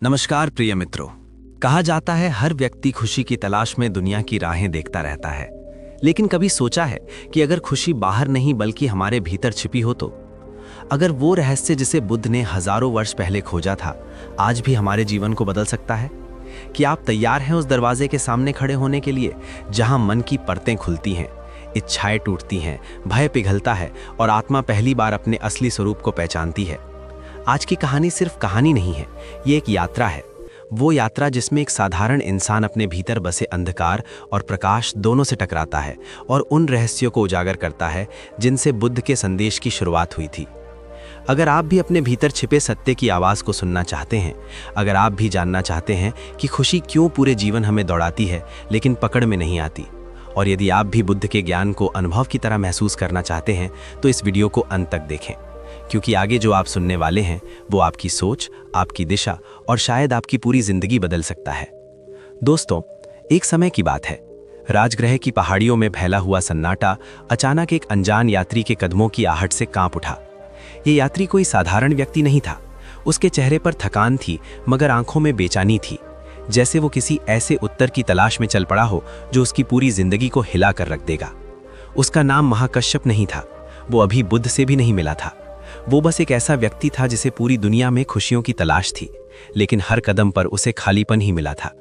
नमस्कार प्रिय मित्रों। कहा जाता है हर व्यक्ति खुशी की तलाश में दुनिया की राहें देखता रहता है, लेकिन कभी सोचा है कि अगर खुशी बाहर नहीं बल्कि हमारे भीतर छिपी हो तो? अगर वो रहस्य जिसे बुद्ध ने हजारों वर्ष पहले खोजा था आज भी हमारे जीवन को बदल सकता है? कि आप तैयार हैं उस दरवाजे के सामने खड़े होने के लिए जहां मन की परतें खुलती हैं, इच्छाएं टूटती हैं, भय पिघलता है और आत्मा पहली बार अपने असली स्वरूप को पहचानती है? आज की कहानी सिर्फ कहानी नहीं है, ये एक यात्रा है। वो यात्रा जिसमें एक साधारण इंसान अपने भीतर बसे अंधकार और प्रकाश दोनों से टकराता है और उन रहस्यों को उजागर करता है जिनसे बुद्ध के संदेश की शुरुआत हुई थी। अगर आप भी अपने भीतर छिपे सत्य की आवाज़ को सुनना चाहते हैं, अगर आप भी जानना चाहते हैं कि खुशी क्यों पूरे जीवन हमें दौड़ाती है लेकिन पकड़ में नहीं आती, और यदि आप भी बुद्ध के ज्ञान को अनुभव की तरह महसूस करना चाहते हैं तो इस वीडियो को अंत तक देखें, क्योंकि आगे जो आप सुनने वाले हैं वो आपकी सोच, आपकी दिशा और शायद आपकी पूरी जिंदगी बदल सकता है। दोस्तों, एक समय की बात है। राजगृह की पहाड़ियों में फैला हुआ सन्नाटा अचानक एक अनजान यात्री के कदमों की आहट से कांप उठा। ये यात्री कोई साधारण व्यक्ति नहीं था। उसके चेहरे पर थकान थी मगर आंखों में बेचैनी थी, जैसे वो किसी ऐसे उत्तर की तलाश में चल पड़ा हो जो उसकी पूरी जिंदगी को हिला कर रख देगा। उसका नाम महाकश्यप नहीं था, वो अभी बुद्ध से भी नहीं मिला था। वो बस एक ऐसा व्यक्ति था जिसे पूरी दुनिया में खुशियों की तलाश थी, लेकिन हर कदम पर उसे खालीपन ही मिला था।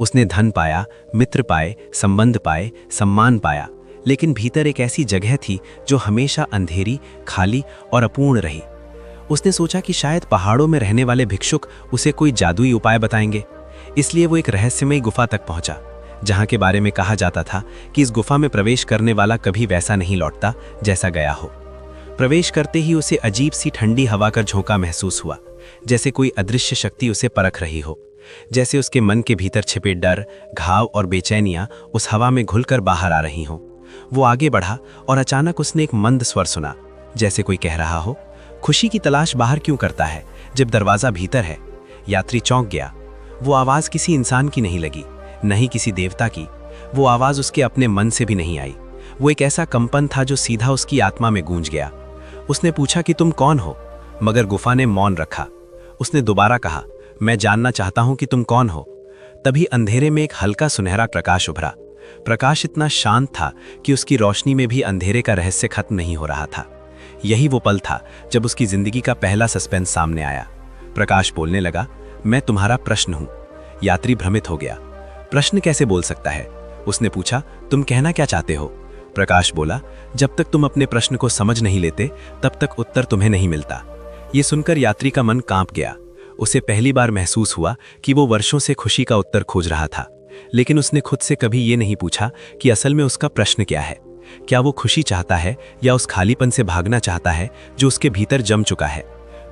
उसने धन पाया, मित्र पाए, संबंध पाए, सम्मान पाया, लेकिन भीतर एक ऐसी जगह थी जो हमेशा अंधेरी, खाली और अपूर्ण रही। उसने सोचा कि शायद पहाड़ों में रहने वाले भिक्षुक उसे कोई जादुई उपाय बताएंगे, इसलिए वो एक रहस्यमयी गुफा तक पहुंचा, जहां के बारे में कहा जाता था कि इस गुफा में प्रवेश करने वाला कभी वैसा नहीं लौटता जैसा गया हो। प्रवेश करते ही उसे अजीब सी ठंडी हवा का झोंका महसूस हुआ, जैसे कोई अदृश्य शक्ति उसे परख रही हो, जैसे उसके मन के भीतर छिपे डर, घाव और बेचैनियां उस हवा में घुलकर बाहर आ रही हों। वो आगे बढ़ा और अचानक उसने एक मंद स्वर सुना, जैसे कोई कह रहा हो, खुशी की तलाश बाहर क्यों करता है जब दरवाजा भीतर है? यात्री चौंक गया। वो आवाज किसी इंसान की नहीं लगी, नहीं किसी देवता की। वो आवाज उसके अपने मन से भी नहीं आई। वो एक ऐसा कंपन था जो सीधा उसकी आत्मा में गूंज गया। उसने पूछा कि तुम कौन हो, मगर गुफा ने मौन रखा। उसने दोबारा कहा, मैं जानना चाहता हूं कि तुम कौन हो। तभी अंधेरे में एक हल्का सुनहरा प्रकाश उभरा। प्रकाश इतना शांत था कि उसकी रोशनी में भी अंधेरे का रहस्य खत्म नहीं हो रहा था। यही वो पल था जब उसकी जिंदगी का पहला सस्पेंस सामने आया। प्रकाश बोलने लगा, मैं तुम्हारा प्रश्न हूं। यात्री भ्रमित हो गया। प्रश्न कैसे बोल सकता है? उसने पूछा, तुम कहना क्या चाहते हो? प्रकाश बोला, जब तक तुम अपने प्रश्न को समझ नहीं लेते तब तक उत्तर तुम्हें नहीं मिलता। ये सुनकर यात्री का मन कांप गया। उसे पहली बार महसूस हुआ कि वो वर्षों से खुशी का उत्तर खोज रहा था, लेकिन उसने खुद से कभी ये नहीं पूछा कि असल में उसका प्रश्न क्या है। क्या वो खुशी चाहता है या उस खालीपन से भागना चाहता है जो उसके भीतर जम चुका है?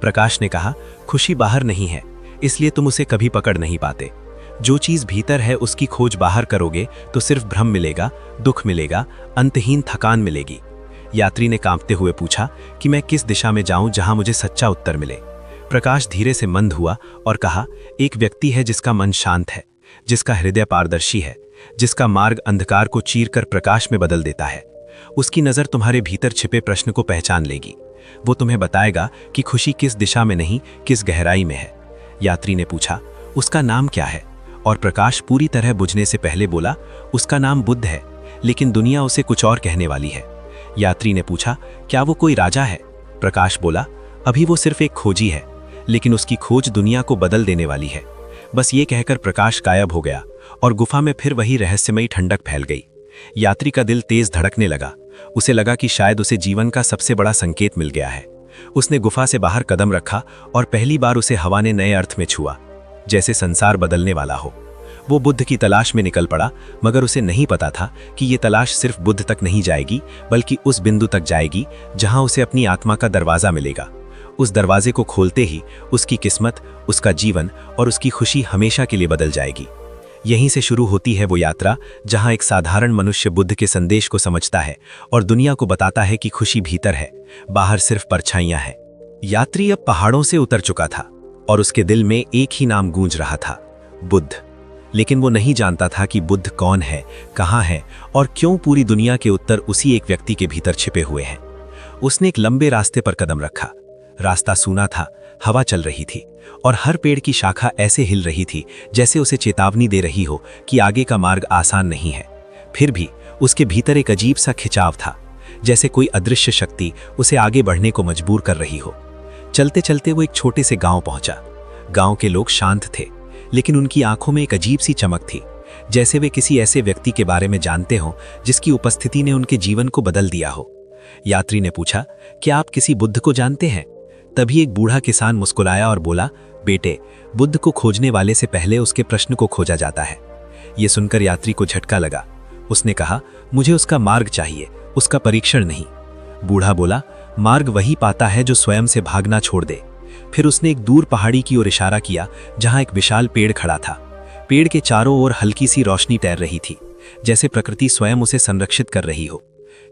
प्रकाश ने कहा, खुशी बाहर नहीं है, इसलिए तुम उसे कभी पकड़ नहीं पाते। जो चीज भीतर है उसकी खोज बाहर करोगे तो सिर्फ भ्रम मिलेगा, दुख मिलेगा, अंतहीन थकान मिलेगी। यात्री ने कांपते हुए पूछा कि मैं किस दिशा में जाऊं जहां मुझे सच्चा उत्तर मिले। प्रकाश धीरे से मंद हुआ और कहा, एक व्यक्ति है जिसका मन शांत है, जिसका हृदय पारदर्शी है, जिसका मार्ग अंधकार को चीरकर प्रकाश में बदल देता है। उसकी नजर तुम्हारे भीतर छिपे प्रश्न को पहचान लेगी। वो तुम्हें बताएगा कि खुशी किस दिशा में नहीं, किस गहराई में है। यात्री ने पूछा, उसका नाम क्या है? और प्रकाश पूरी तरह बुझने से पहले बोला, उसका नाम बुद्ध है, लेकिन दुनिया उसे कुछ और कहने वाली है। यात्री ने पूछा, क्या वो कोई राजा है? प्रकाश बोला, अभी वो सिर्फ एक खोजी है, लेकिन उसकी खोज दुनिया को बदल देने वाली है। बस ये कहकर प्रकाश गायब हो गया और गुफा में फिर वही रहस्यमयी ठंडक फैल गई। यात्री का दिल तेज धड़कने लगा। उसे लगा कि शायद उसे जीवन का सबसे बड़ा संकेत मिल गया है। उसने गुफा से बाहर कदम रखा और पहली बार उसे हवा ने नए अर्थ में छुआ, जैसे संसार बदलने वाला हो। वो बुद्ध की तलाश में निकल पड़ा, मगर उसे नहीं पता था कि ये तलाश सिर्फ बुद्ध तक नहीं जाएगी, बल्कि उस बिंदु तक जाएगी जहां उसे अपनी आत्मा का दरवाजा मिलेगा। उस दरवाजे को खोलते ही उसकी किस्मत, उसका जीवन और उसकी खुशी हमेशा के लिए बदल जाएगी। यहीं से शुरू होती है वो यात्रा जहां एक साधारण मनुष्य बुद्ध के संदेश को समझता है और दुनिया को बताता है कि खुशी भीतर है, बाहर सिर्फ परछाइयां हैं। यात्री अब पहाड़ों से उतर चुका था और उसके दिल में एक ही नाम गूंज रहा था, बुद्ध। लेकिन वो नहीं जानता था कि बुद्ध कौन है, कहाँ है और क्यों पूरी दुनिया के उत्तर उसी एक व्यक्ति के भीतर छिपे हुए हैं। उसने एक लंबे रास्ते पर कदम रखा। रास्ता सूना था, हवा चल रही थी और हर पेड़ की शाखा ऐसे हिल रही थी जैसे उसे चेतावनी दे रही हो कि आगे का मार्ग आसान नहीं है। फिर भी उसके भीतर एक अजीब सा खिंचाव था, जैसे कोई अदृश्य शक्ति उसे आगे बढ़ने को मजबूर कर रही हो। चलते चलते वो एक छोटे से गांव पहुंचा। गांव के लोग शांत थे, लेकिन उनकी आंखों में एक अजीब सी चमक थी, जैसे वे किसी ऐसे व्यक्ति के बारे में जानते हो जिसकी उपस्थिति ने उनके जीवन को बदल दिया हो। यात्री ने पूछा, क्या आप किसी बुद्ध को जानते हैं? तभी एक बूढ़ा किसान मुस्कुराया और बोला, बेटे, बुद्ध को खोजने वाले से पहले उसके प्रश्न को खोजा जाता है। ये सुनकर यात्री को झटका लगा। उसने कहा, मुझे उसका मार्ग चाहिए, उसका परीक्षण नहीं। बूढ़ा बोला, मार्ग वही पाता है जो स्वयं से भागना छोड़ दे। फिर उसने एक दूर पहाड़ी की ओर इशारा किया, जहां एक विशाल पेड़ खड़ा था। पेड़ के चारों ओर हल्की सी रोशनी तैर रही थी, जैसे प्रकृति स्वयं उसे संरक्षित कर रही हो।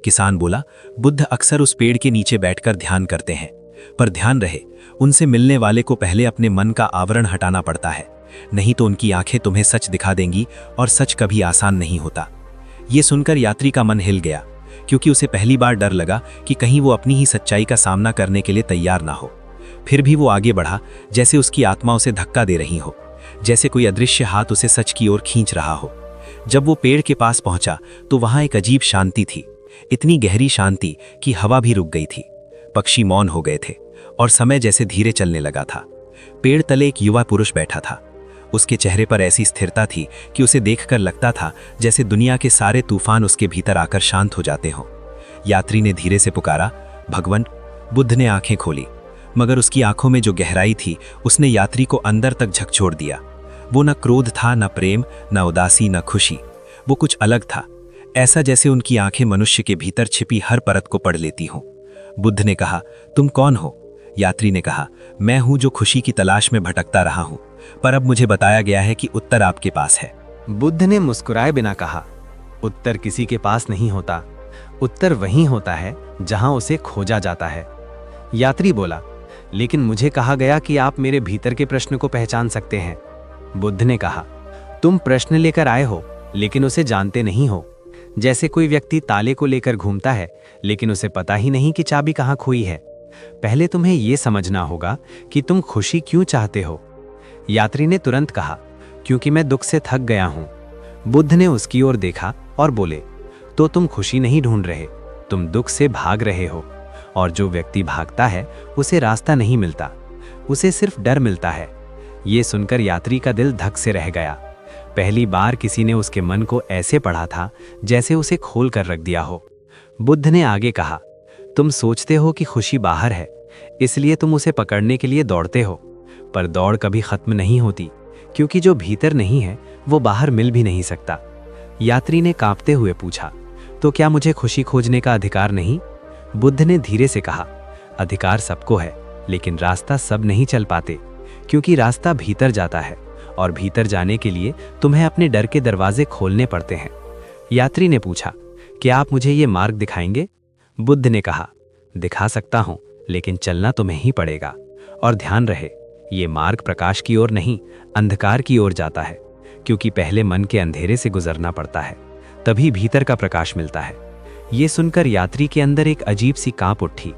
किसान बोला, बुद्ध अक्सर उस पेड़ के नीचे बैठकर ध्यान करते हैं, पर ध्यान रहे, उनसे मिलने वाले को पहले अपने मन का आवरण हटाना पड़ता है, नहीं तो उनकी आंखें तुम्हें सच दिखा देंगी, और सच कभी आसान नहीं होता। ये सुनकर यात्री का मन हिल गया, क्योंकि उसे पहली बार डर लगा कि कहीं वो अपनी ही सच्चाई का सामना करने के लिए तैयार ना हो। फिर भी वो आगे बढ़ा, जैसे उसकी आत्मा उसे धक्का दे रही हो, जैसे कोई अदृश्य हाथ उसे सच की ओर खींच रहा हो। जब वो पेड़ के पास पहुंचा तो वहां एक अजीब शांति थी, इतनी गहरी शांति कि हवा भी रुक गई थी, पक्षी मौन हो गए थे और समय जैसे धीरे चलने लगा था। पेड़ तले एक युवा पुरुष बैठा था। उसके चेहरे पर ऐसी स्थिरता थी कि उसे देखकर लगता था जैसे दुनिया के सारे तूफान उसके भीतर आकर शांत हो जाते हों। यात्री ने धीरे से पुकारा, भगवान। बुद्ध ने आंखें खोली, मगर उसकी आंखों में जो गहराई थी उसने यात्री को अंदर तक झकझोर दिया। वो न क्रोध था, न प्रेम, न उदासी, न खुशी। वो कुछ अलग था, ऐसा जैसे उनकी आंखें मनुष्य के भीतर छिपी हर परत को पढ़ लेती हों। बुद्ध ने कहा, तुम कौन हो? यात्री ने कहा, मैं हूं जो खुशी की तलाश में भटकता रहा हूं, पर अब मुझे बताया गया है कि उत्तर आपके पास है। बुद्ध ने मुस्कुराए बिना कहा, उत्तर किसी के पास नहीं होता, उत्तर वहीं होता है जहां उसे खोजा जाता है। यात्री बोला, लेकिन मुझे कहा गया कि आप मेरे भीतर के प्रश्न को पहचान सकते हैं। बुद्ध ने कहा, तुम प्रश्न लेकर आए हो, लेकिन उसे जानते नहीं हो। जैसे कोई व्यक्ति ताले को लेकर घूमता है, लेकिन उसे पता ही नहीं कि चाबी कहाँ खोई है। पहले तुम्हें यह समझना होगा कि तुम खुशी क्यों चाहते हो। यात्री ने तुरंत कहा, क्योंकि मैं दुख से थक गया हूं। बुद्ध ने उसकी ओर देखा और बोले, तो तुम खुशी नहीं ढूंढ रहे, तुम दुख से भाग रहे हो। और जो व्यक्ति भागता है उसे रास्ता नहीं मिलता, उसे सिर्फ डर मिलता है। ये सुनकर यात्री का दिल धक से रह गया। पहली बार किसी ने उसके मन को ऐसे पढ़ा था जैसे उसे खोल कर रख दिया हो। बुद्ध ने आगे कहा, तुम सोचते हो कि खुशी बाहर है, इसलिए तुम उसे पकड़ने के लिए दौड़ते हो, पर दौड़ कभी खत्म नहीं होती, क्योंकि जो भीतर नहीं है वो बाहर मिल भी नहीं सकता। यात्री ने कांपते हुए पूछा, तो क्या मुझे खुशी खोजने का अधिकार नहीं? बुद्ध ने धीरे से कहा, अधिकार सबको है, लेकिन रास्ता सब नहीं चल पाते, क्योंकि रास्ता भीतर जाता है, और भीतर जाने के लिए तुम्हें अपने डर के दरवाजे खोलने पड़ते हैं। यात्री ने पूछा, क्या आप मुझे ये मार्ग दिखाएंगे? बुद्ध ने कहा, दिखा सकता हूं, लेकिन चलना तुम्हें ही पड़ेगा। और ध्यान रहे, ये मार्ग प्रकाश की ओर नहीं, अंधकार की ओर जाता है, क्योंकि पहले मन के अंधेरे से गुजरना पड़ता है, तभी भीतर का प्रकाश मिलता है। ये सुनकर यात्री के अंदर एक अजीब सी कांप उठी,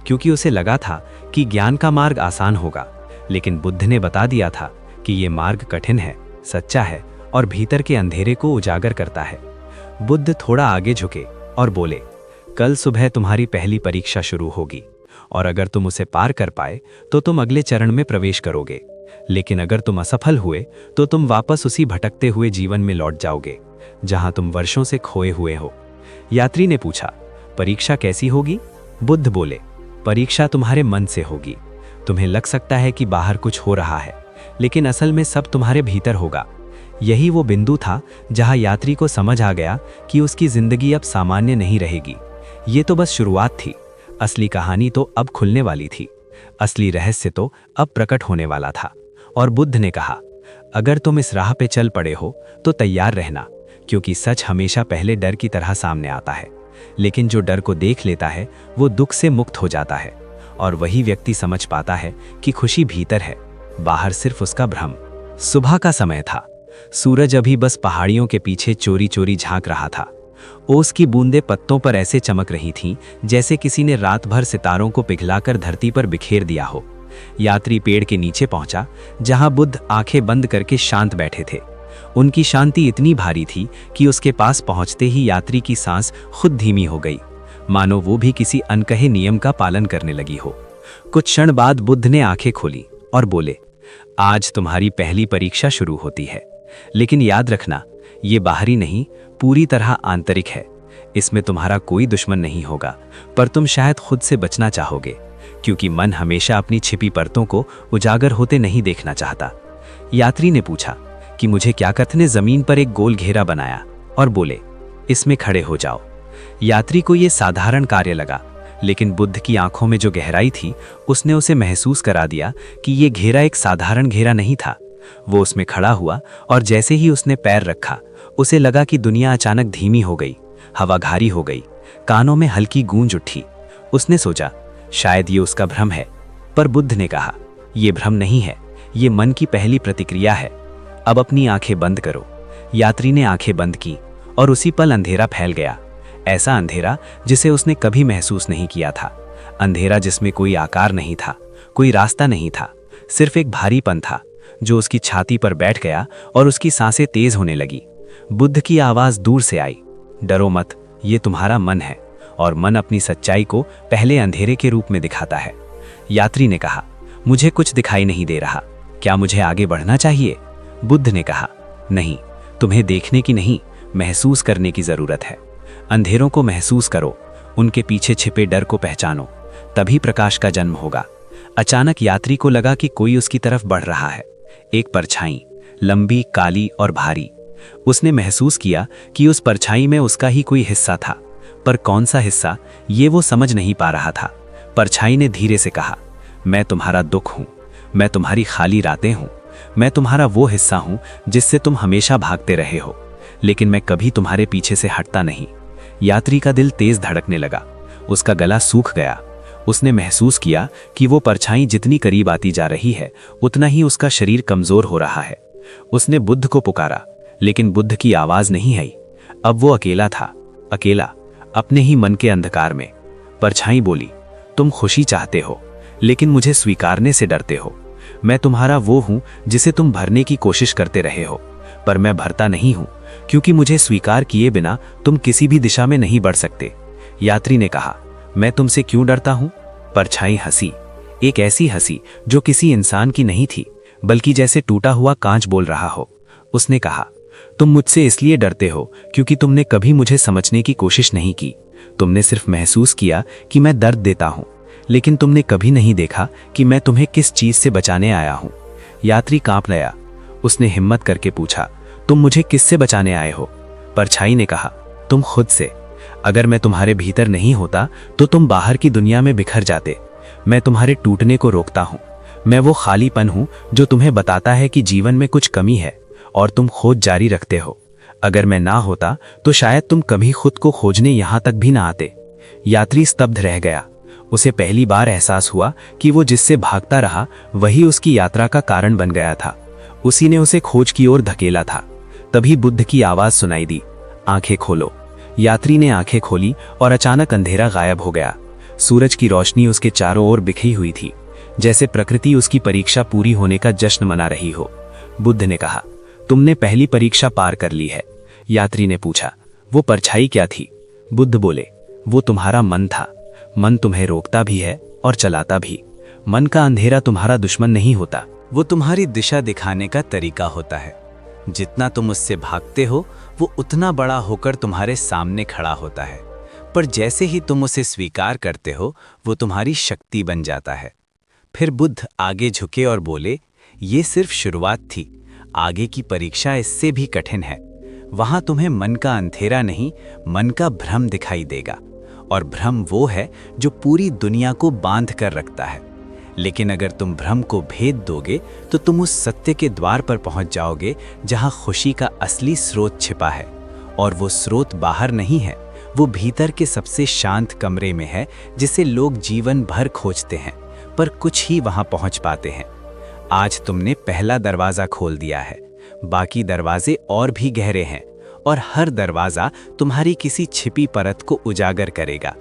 क्योंकि उसे लगा था कि ज्ञान का मार्ग आसान होगा, लेकिन बुद्ध ने बता दिया था कि ये मार्ग कठिन है, सच्चा है और भीतर के अंधेरे को उजागर करता है। बुद्ध थोड़ा आगे झुके और बोले, कल सुबह तुम्हारी पहली परीक्षा शुरू होगी, और अगर तुम उसे पार कर पाए तो तुम अगले चरण में प्रवेश करोगे, लेकिन अगर तुम असफल हुए तो तुम वापस उसी भटकते हुए जीवन में लौट जाओगे जहां तुम वर्षों से खोए हुए हो। यात्री ने पूछा, परीक्षा कैसी होगी? बुद्ध बोले, परीक्षा तुम्हारे मन से होगी। तुम्हें लग सकता है कि बाहर कुछ हो रहा है, लेकिन असल में सब तुम्हारे भीतर होगा। यही वो बिंदु था जहां यात्री को समझ आ गया कि उसकी जिंदगी अब सामान्य नहीं रहेगी। ये तो बस शुरुआत थी, असली कहानी तो अब खुलने वाली थी, असली रहस्य तो अब प्रकट होने वाला था। और बुद्ध ने कहा, अगर तुम इस राह पे चल पड़े हो तो तैयार रहना, क्योंकि सच हमेशा पहले डर की तरह सामने आता है, लेकिन जो डर को देख लेता है वो दुख से मुक्त हो जाता है, और वही व्यक्ति समझ पाता है कि खुशी भीतर है, बाहर सिर्फ उसका भ्रम। सुबह का समय था, सूरज अभी बस पहाड़ियों के पीछे चोरी चोरी झांक रहा था। ओस की बूंदें पत्तों पर ऐसे चमक रही थीं जैसे किसी ने रात भर सितारों को पिघलाकर धरती पर बिखेर दिया हो। यात्री पेड़ के नीचे पहुंचा, जहां बुद्ध आंखें बंद करके शांत बैठे थे। उनकी शांति इतनी भारी थी कि उसके पास पहुंचते ही यात्री की सांस खुद धीमी हो गई, मानो वो भी किसी अनकहे नियम का पालन करने लगी हो। कुछ क्षण बाद बुद्ध ने आंखें खोली और बोले, आज तुम्हारी पहली परीक्षा शुरू होती है, लेकिन याद रखना, ये बाहरी नहीं, पूरी तरह आंतरिक है। इसमें तुम्हारा कोई दुश्मन नहीं होगा, पर तुम शायद खुद से बचना चाहोगे, क्योंकि मन हमेशा अपनी छिपी परतों को उजागर होते नहीं देखना चाहता। यात्री ने पूछा कि मुझे क्या करने? ने जमीन पर एक गोल घेरा बनाया और बोले, इसमें खड़े हो जाओ। यात्री को यह साधारण कार्य लगा, लेकिन बुद्ध की आंखों में जो गहराई थी, उसने उसे महसूस करा दिया कि यह घेरा एक साधारण घेरा नहीं था। वो उसमें खड़ा हुआ और जैसे ही उसने पैर रखा, उसे लगा कि दुनिया अचानक धीमी हो गई, हवा घारी हो गई, कानों में हल्की गूंज उठी। उसने सोचा, शायद ये उसका भ्रम है, पर बुद्ध ने कहा, ये भ्रम नहीं है, ये मन की पहली प्रतिक्रिया है। अब अपनी आंखें बंद करो। यात्री ने आंखें बंद की और उसी पल अंधेरा फैल गया, ऐसा अंधेरा जिसे उसने कभी महसूस नहीं किया था। अंधेरा जिसमें कोई आकार नहीं था, कोई रास्ता नहीं था, सिर्फ एक भारीपन था जो उसकी छाती पर बैठ गया और उसकी सांसें तेज होने लगी। बुद्ध की आवाज दूर से आई, डरो मत, ये तुम्हारा मन है, और मन अपनी सच्चाई को पहले अंधेरे के रूप में दिखाता है। यात्री ने कहा, मुझे कुछ दिखाई नहीं दे रहा, क्या मुझे आगे बढ़ना चाहिए? बुद्ध ने कहा, नहीं, तुम्हें देखने की नहीं, महसूस करने की जरूरत है। अंधेरों को महसूस करो, उनके पीछे छिपे डर को पहचानो, तभी प्रकाश का जन्म होगा। अचानक यात्री को लगा कि कोई उसकी तरफ बढ़ रहा है, एक परछाई, लंबी, काली और भारी। उसने महसूस किया कि उस परछाई में उसका ही कोई हिस्सा था, पर कौन सा हिस्सा, ये वो समझ नहीं पा रहा था। परछाई ने धीरे से कहा, मैं तुम्हारा दुख हूं, मैं तुम्हारी खाली रातें हूं, मैं तुम्हारा वो हिस्सा हूं जिससे तुम हमेशा भागते रहे हो, लेकिन मैं कभी तुम्हारे पीछे से हटता नहीं। यात्री का दिल तेज धड़कने लगा, उसका गला सूख गया। उसने महसूस किया कि वो परछाई जितनी करीब आती जा रही है, उतना ही उसका शरीर कमजोर हो रहा है। उसने बुद्ध को पुकारा, लेकिन बुद्ध की आवाज नहीं आई। अब वो अकेला था, अकेला, अपने ही मन के अंधकार में। परछाई बोली, तुम खुशी चाहते हो, लेकिन मुझे स्वीकारने से डरते हो। मैं तुम्हारा वो हूं जिसे तुम भरने की कोशिश करते रहे हो, पर मैं भरता नहीं हूं, क्योंकि मुझे स्वीकार किए बिना तुम किसी भी दिशा में नहीं बढ़ सकते। यात्री ने कहा, मैं तुमसे क्यों डरता हूं? परछाई हंसी, एक ऐसी हंसी जो किसी इंसान की नहीं थी, बल्कि जैसे टूटा हुआ कांच बोल रहा हो। उसने कहा, तुम मुझसे इसलिए डरते हो क्योंकि तुमने कभी मुझे समझने की कोशिश नहीं की। तुमने सिर्फ महसूस किया कि मैं दर्द देता हूं, लेकिन तुमने कभी नहीं देखा कि मैं तुम्हें किस चीज से बचाने आया हूं। यात्री कांप गया। उसने हिम्मत करके पूछा, तुम मुझे किससे बचाने आए हो? परछाई ने कहा, तुम खुद से। अगर मैं तुम्हारे भीतर नहीं होता तो तुम बाहर की दुनिया में बिखर जाते। मैं तुम्हारे टूटने को रोकता हूं। मैं वो खालीपन हूं जो तुम्हें बताता है कि जीवन में कुछ कमी है और तुम खोज जारी रखते हो। अगर मैं ना होता तो शायद तुम कभी खुद को खोजने यहां तक भी ना आते। यात्री स्तब्ध रह गया। उसे पहली बार एहसास हुआ कि वो जिससे भागता रहा वही उसकी यात्रा का कारण बन गया था। उसी ने उसे खोज की ओर धकेला था। तभी बुद्ध की आवाज सुनाई दी, आंखें खोलो। यात्री ने आंखें खोली और अचानक अंधेरा गायब हो गया। सूरज की रोशनी उसके चारों ओर बिखरी हुई थी, जैसे प्रकृति उसकी परीक्षा पूरी होने का जश्न मना रही हो। बुद्ध ने कहा, तुमने पहली परीक्षा पार कर ली है। यात्री ने पूछा, वो परछाई क्या थी? बुद्ध बोले, वो तुम्हारा मन था। मन तुम्हें रोकता भी है और चलाता भी। मन का अंधेरा तुम्हारा दुश्मन नहीं होता, वो तुम्हारी दिशा दिखाने का तरीका होता है। जितना तुम उससे भागते हो, वो उतना बड़ा होकर तुम्हारे सामने खड़ा होता है, पर जैसे ही तुम उसे स्वीकार करते हो, वो तुम्हारी शक्ति बन जाता है। फिर बुद्ध आगे झुके और बोले, ये सिर्फ शुरुआत थी, आगे की परीक्षा इससे भी कठिन है। वहां तुम्हें मन का अंधेरा नहीं, मन का भ्रम दिखाई देगा, और भ्रम वो है जो पूरी दुनिया को बांध कर रखता है। लेकिन अगर तुम भ्रम को भेद दोगे तो तुम उस सत्य के द्वार पर पहुंच जाओगे जहां खुशी का असली स्रोत छिपा है। और वो स्रोत बाहर नहीं है, वो भीतर के सबसे शांत कमरे में है, जिसे लोग जीवन भर खोजते हैं, पर कुछ ही वहां पहुंच पाते हैं। आज तुमने पहला दरवाजा खोल दिया है, बाकी दरवाजे और भी गहरे हैं, और हर दरवाजा तुम्हारी किसी छिपी परत को उजागर करेगा।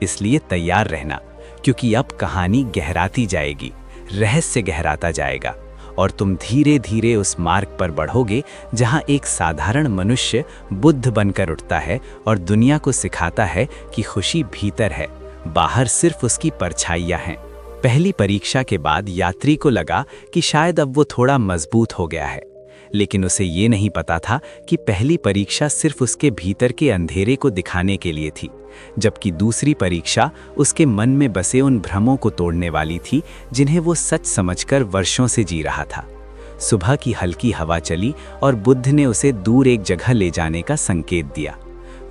इसलिए तैयार रहना, क्योंकि अब कहानी गहराती जाएगी, रहस्य गहराता जाएगा और तुम धीरे धीरे उस मार्ग पर बढ़ोगे जहां एक साधारण मनुष्य बुद्ध बनकर उठता है और दुनिया को सिखाता है कि खुशी भीतर है, बाहर सिर्फ उसकी परछाइयां हैं। पहली परीक्षा के बाद यात्री को लगा कि शायद अब वो थोड़ा मजबूत हो गया है, लेकिन उसे ये नहीं पता था कि पहली परीक्षा सिर्फ उसके भीतर के अंधेरे को दिखाने के लिए थी, जबकि दूसरी परीक्षा उसके मन में बसे उन भ्रमों को तोड़ने वाली थी जिन्हें वो सच समझकर वर्षों से जी रहा था। सुबह की हल्की हवा चली और बुद्ध ने उसे दूर एक जगह ले जाने का संकेत दिया।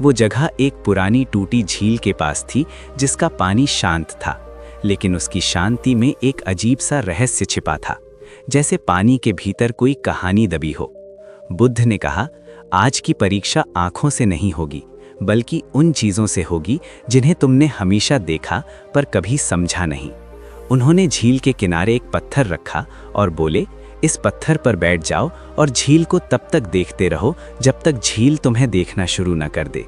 वो जगह एक पुरानी टूटी झील के पास थी जिसका पानी शांत था, लेकिन उसकी शांति में एक अजीब सा रहस्य छिपा था, जैसे पानी के भीतर कोई कहानी दबी हो। बुद्ध ने कहा, आज की परीक्षा आंखों से नहीं होगी, बल्कि उन चीज़ों से होगी जिन्हें तुमने हमेशा देखा पर कभी समझा नहीं। उन्होंने झील के किनारे एक पत्थर रखा और बोले, इस पत्थर पर बैठ जाओ और झील को तब तक देखते रहो जब तक झील तुम्हें देखना शुरू न कर दे।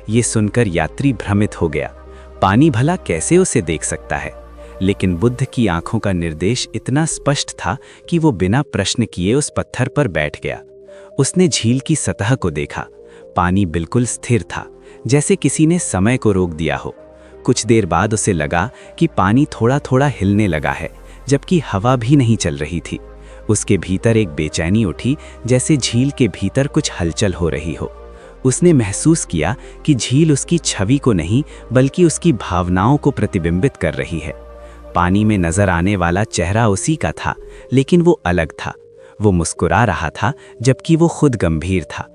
ये सुनकर यात्री भ्रमित हो गया। पानी भला कैसे उसे देख सकता है? लेकिन बुद्ध की आंखों का निर्देश इतना स्पष्ट था कि वो बिना प्रश्न किए उस पत्थर पर बैठ गया। उसने झील की सतह को देखा। पानी बिल्कुल स्थिर था, जैसे किसी ने समय को रोक दिया हो। कुछ देर बाद उसे लगा कि पानी थोड़ा थोड़ा हिलने लगा है, जबकि हवा भी नहीं चल रही थी। उसके भीतर एक बेचैनी उठी, जैसे झील के भीतर कुछ हलचल हो रही हो। उसने महसूस किया कि झील उसकी छवि को नहीं बल्कि उसकी भावनाओं को प्रतिबिंबित कर रही है। पानी में नजर आने वाला चेहरा उसी का था, लेकिन वो अलग था। वो मुस्कुरा रहा था जबकि वो खुद गंभीर था।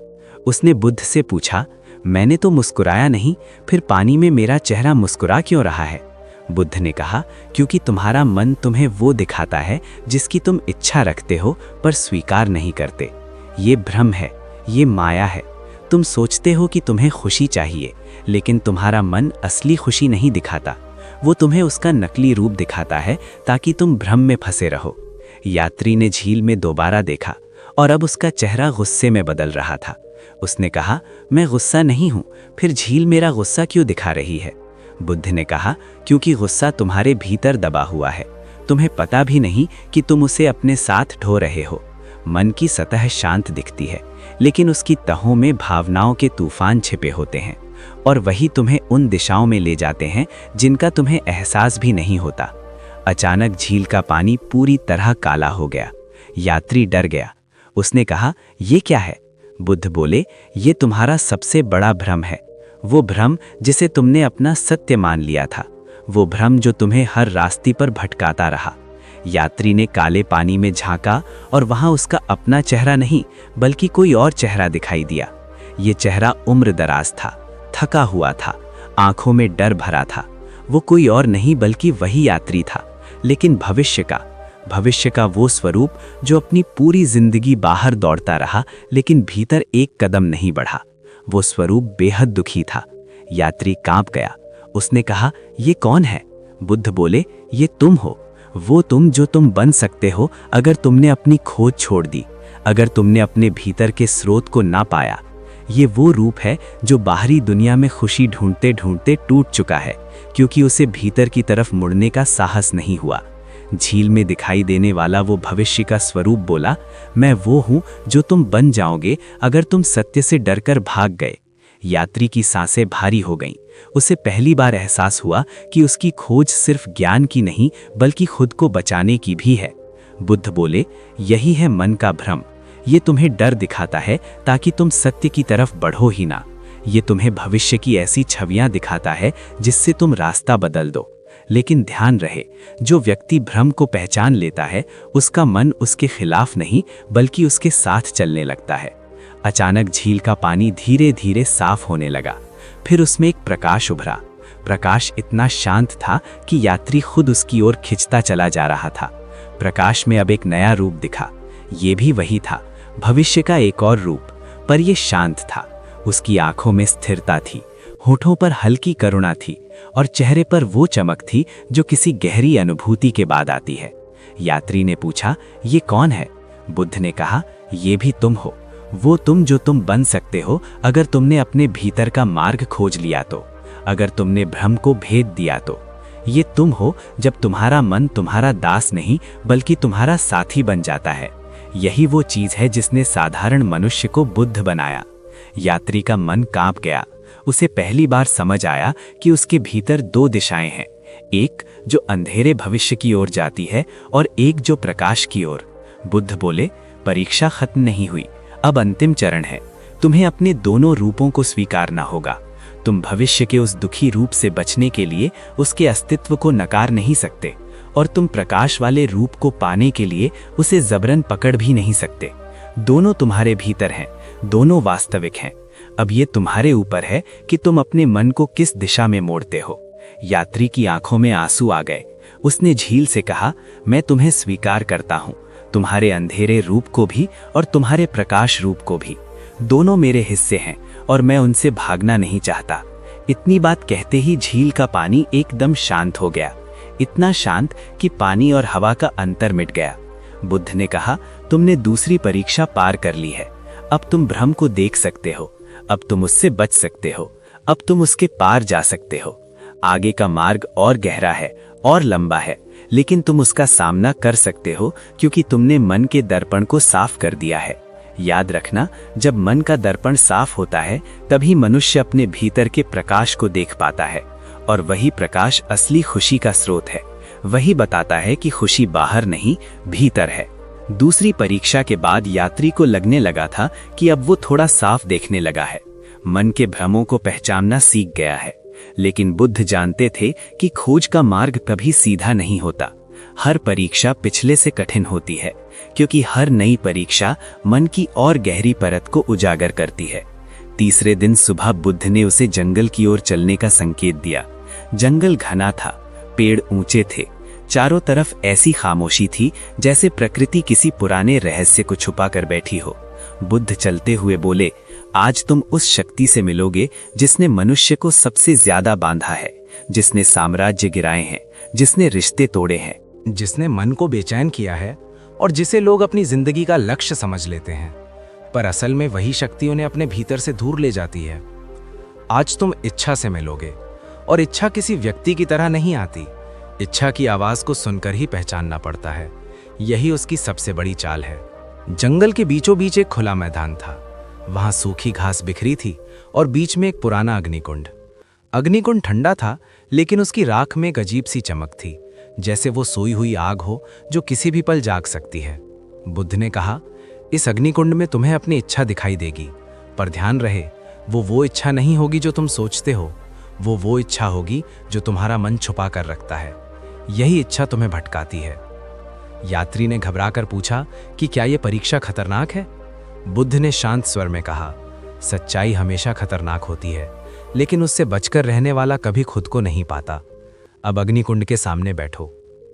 उसने बुद्ध से पूछा, मैंने तो मुस्कुराया नहीं, फिर पानी में मेरा चेहरा मुस्कुरा क्यों रहा है? बुद्ध ने कहा, क्योंकि तुम्हारा मन तुम्हें वो दिखाता है जिसकी तुम इच्छा रखते हो पर स्वीकार नहीं करते। ये भ्रम है, ये माया है। तुम सोचते हो कि तुम्हें खुशी चाहिए, लेकिन तुम्हारा मन असली खुशी नहीं दिखाता। वो तुम्हें उसका नकली रूप दिखाता है ताकि तुम भ्रम में फंसे रहो। यात्री ने झील में दोबारा देखा और अब उसका चेहरा गुस्से में बदल रहा था। उसने कहा, मैं गुस्सा नहीं हूं, फिर झील मेरा गुस्सा क्यों दिखा रही है? बुद्ध ने कहा, क्योंकि गुस्सा तुम्हारे भीतर दबा हुआ है। तुम्हें पता भी नहीं कि तुम उसे अपने साथ ढो रहे हो। मन की सतह शांत दिखती है, लेकिन उसकी तहों में भावनाओं के तूफान छिपे होते हैं, और वही तुम्हें उन दिशाओं में ले जाते हैं जिनका तुम्हें एहसास भी नहीं होता। अचानक झील का पानी पूरी तरह काला हो गया। यात्री डर गया। उसने कहा, ये क्या है? बुद्ध बोले, ये तुम्हारा सबसे बड़ा भ्रम है। वो भ्रम जिसे तुमने अपना सत्य मान लिया था, वो भ्रम जो तुम्हें हर रास्ते पर भटकाता रहा। यात्री ने काले पानी में झांका और वहां उसका अपना चेहरा नहीं बल्कि कोई और चेहरा दिखाई दिया। ये चेहरा उम्र दराज था, थका हुआ था, आंखों में डर भरा था। वो कोई और नहीं बल्कि वही यात्री था, लेकिन भविष्य का वो स्वरूप जो अपनी पूरी जिंदगी बाहर दौड़ता रहा लेकिन भीतर एक कदम नहीं बढ़ा। वो स्वरूप बेहद दुखी था। यात्री कांप गया। उसने कहा, ये कौन है? बुद्ध बोले, ये तुम हो। वो तुम जो तुम बन सकते हो अगर तुमने अपनी खोज छोड़ दी, अगर तुमने अपने भीतर के स्रोत को ना पाया। ये वो रूप है जो बाहरी दुनिया में खुशी ढूंढते ढूंढते टूट चुका है, क्योंकि उसे भीतर की तरफ मुड़ने का साहस नहीं हुआ। झील में दिखाई देने वाला वो भविष्य का स्वरूप बोला, मैं वो हूं जो तुम बन जाओगे अगर तुम सत्य से डरकर भाग गए। यात्री की सांसें भारी हो गईं। उसे पहली बार एहसास हुआ कि उसकी खोज सिर्फ ज्ञान की नहीं बल्कि खुद को बचाने की भी है। बुद्ध बोले, यही है मन का भ्रम। ये तुम्हें डर दिखाता है ताकि तुम सत्य की तरफ बढ़ो ही ना। ये तुम्हें भविष्य की ऐसी छवियां दिखाता है जिससे तुम रास्ता बदल दो। लेकिन ध्यान रहे, जो व्यक्ति भ्रम को पहचान लेता है उसका मन उसके खिलाफ नहीं बल्कि उसके साथ चलने लगता है। अचानक झील का पानी धीरे धीरे साफ होने लगा। फिर उसमें एक प्रकाश उभरा। प्रकाश इतना शांत था कि यात्री खुद उसकी ओर खिंचता चला जा रहा था। प्रकाश में अब एक नया रूप दिखा। ये भी वही था, भविष्य का एक और रूप, पर यह शांत था। उसकी आंखों में स्थिरता थी, होठों पर हल्की करुणा थी और चेहरे पर वो चमक थी जो किसी गहरी अनुभूति के बाद आती है। यात्री ने पूछा, ये कौन है? बुद्ध ने कहा, ये भी तुम हो। वो तुम जो तुम बन सकते हो अगर तुमने अपने भीतर का मार्ग खोज लिया तो, अगर तुमने भ्रम को भेद दिया तो। ये तुम हो जब तुम्हारा मन तुम्हारा दास नहीं बल्कि तुम्हारा साथी बन जाता है। यही वो चीज है जिसने साधारण मनुष्य को बुद्ध बनाया। यात्री का मन कांप गया। उसे पहली बार समझ आया कि उसके भीतर दो दिशाएं हैं, एक जो अंधेरे भविष्य की ओर जाती है और एक जो प्रकाश की ओर। बुद्ध बोले, परीक्षा खत्म नहीं हुई, अब अंतिम चरण है। तुम्हें अपने दोनों रूपों को स्वीकारना होगा। तुम भविष्य के उस दुखी रूप से बचने के लिए उसके अस्तित्व को नकार नहीं सकते और तुम प्रकाश वाले रूप को पाने के लिए उसे जबरन पकड़ भी नहीं सकते। दोनों तुम्हारे भीतर हैं, दोनों वास्तविक हैं। अब ये तुम्हारे ऊपर है कि तुम अपने मन को किस दिशा में मोड़ते हो। यात्री की आंखों में आंसू आ गए। उसने झील से कहा, मैं तुम्हें स्वीकार करता हूँ, तुम्हारे अंधेरे रूप को भी और तुम्हारे प्रकाश रूप को भी। दोनों मेरे हिस्से हैं और मैं उनसे भागना नहीं चाहता। इतनी बात कहते ही झील का पानी एकदम शांत हो गया, इतना शांत कि पानी और हवा का अंतर मिट गया। बुद्ध ने कहा, तुमने दूसरी परीक्षा पार कर ली है। अब तुम भ्रम को देख सकते हो, अब तुम उससे बच सकते हो, अब तुम उसके पार जा सकते हो। आगे का मार्ग और गहरा है और लंबा है, लेकिन तुम उसका सामना कर सकते हो क्योंकि तुमने मन के दर्पण को साफ कर दिया है। याद रखना, जब मन का दर्पण साफ होता है तभी मनुष्य अपने भीतर के प्रकाश को देख पाता है और वही प्रकाश असली खुशी का स्रोत है। वही बताता है कि खुशी बाहर नहीं, भीतर है। दूसरी परीक्षा के बाद यात्री को लगने लगा था कि अब वो थोड़ा साफ देखने लगा है, मन के भ्रमों को पहचानना सीख गया है। लेकिन बुद्ध जानते थे कि खोज का मार्ग कभी सीधा नहीं होता। हर परीक्षा पिछले से कठिन होती है, क्योंकि हर नई परीक्षा मन की और गहरी परत को उजागर करती है। तीसरे दिन सुबह बुद्ध ने उसे जंगल की ओर चलने का संकेत दिया। जंगल घना था, पेड़ ऊंचे थे, चारों तरफ ऐसी खामोशी थी जैसे प्रकृति किसी पुराने रहस्य को छुपा कर बैठी हो। बुद्ध चलते हुए बोले, आज तुम उस शक्ति से मिलोगे जिसने मनुष्य को सबसे ज्यादा बांधा है, जिसने साम्राज्य गिराए हैं, जिसने रिश्ते तोड़े हैं, जिसने मन को बेचैन किया है और जिसे लोग अपनी जिंदगी का लक्ष्य समझ लेते हैं, पर असल में वही शक्ति उन्हें अपने भीतर से दूर ले जाती है। आज तुम इच्छा से मिलोगे और इच्छा किसी व्यक्ति की तरह नहीं आती। इच्छा की आवाज को सुनकर ही पहचानना पड़ता है। यही उसकी सबसे बड़ी चाल है। जंगल के बीचों बीच एक खुला मैदान था। वहां सूखी घास बिखरी थी और बीच में एक पुराना अग्निकुंड। अग्निकुंड ठंडा था, लेकिन उसकी राख में एक अजीब सी चमक थी, जैसे वो सोई हुई आग हो जो किसी भी पल जाग सकती है। बुद्ध ने कहा, इस अग्निकुंड में तुम्हें अपनी इच्छा दिखाई देगी, पर ध्यान रहे, वो इच्छा नहीं होगी जो तुम सोचते हो। वो इच्छा होगी जो तुम्हारा मन छुपा कर रखता है। यही इच्छा तुम्हें भटकाती है। यात्री ने घबराकर पूछा कि क्या यह परीक्षा खतरनाक है? बुद्ध ने शांत स्वर में कहा, सच्चाई हमेशा खतरनाक होती है, लेकिन उससे बचकर रहने वाला कभी खुद को नहीं पाता। अब अग्निकुंड के सामने बैठो।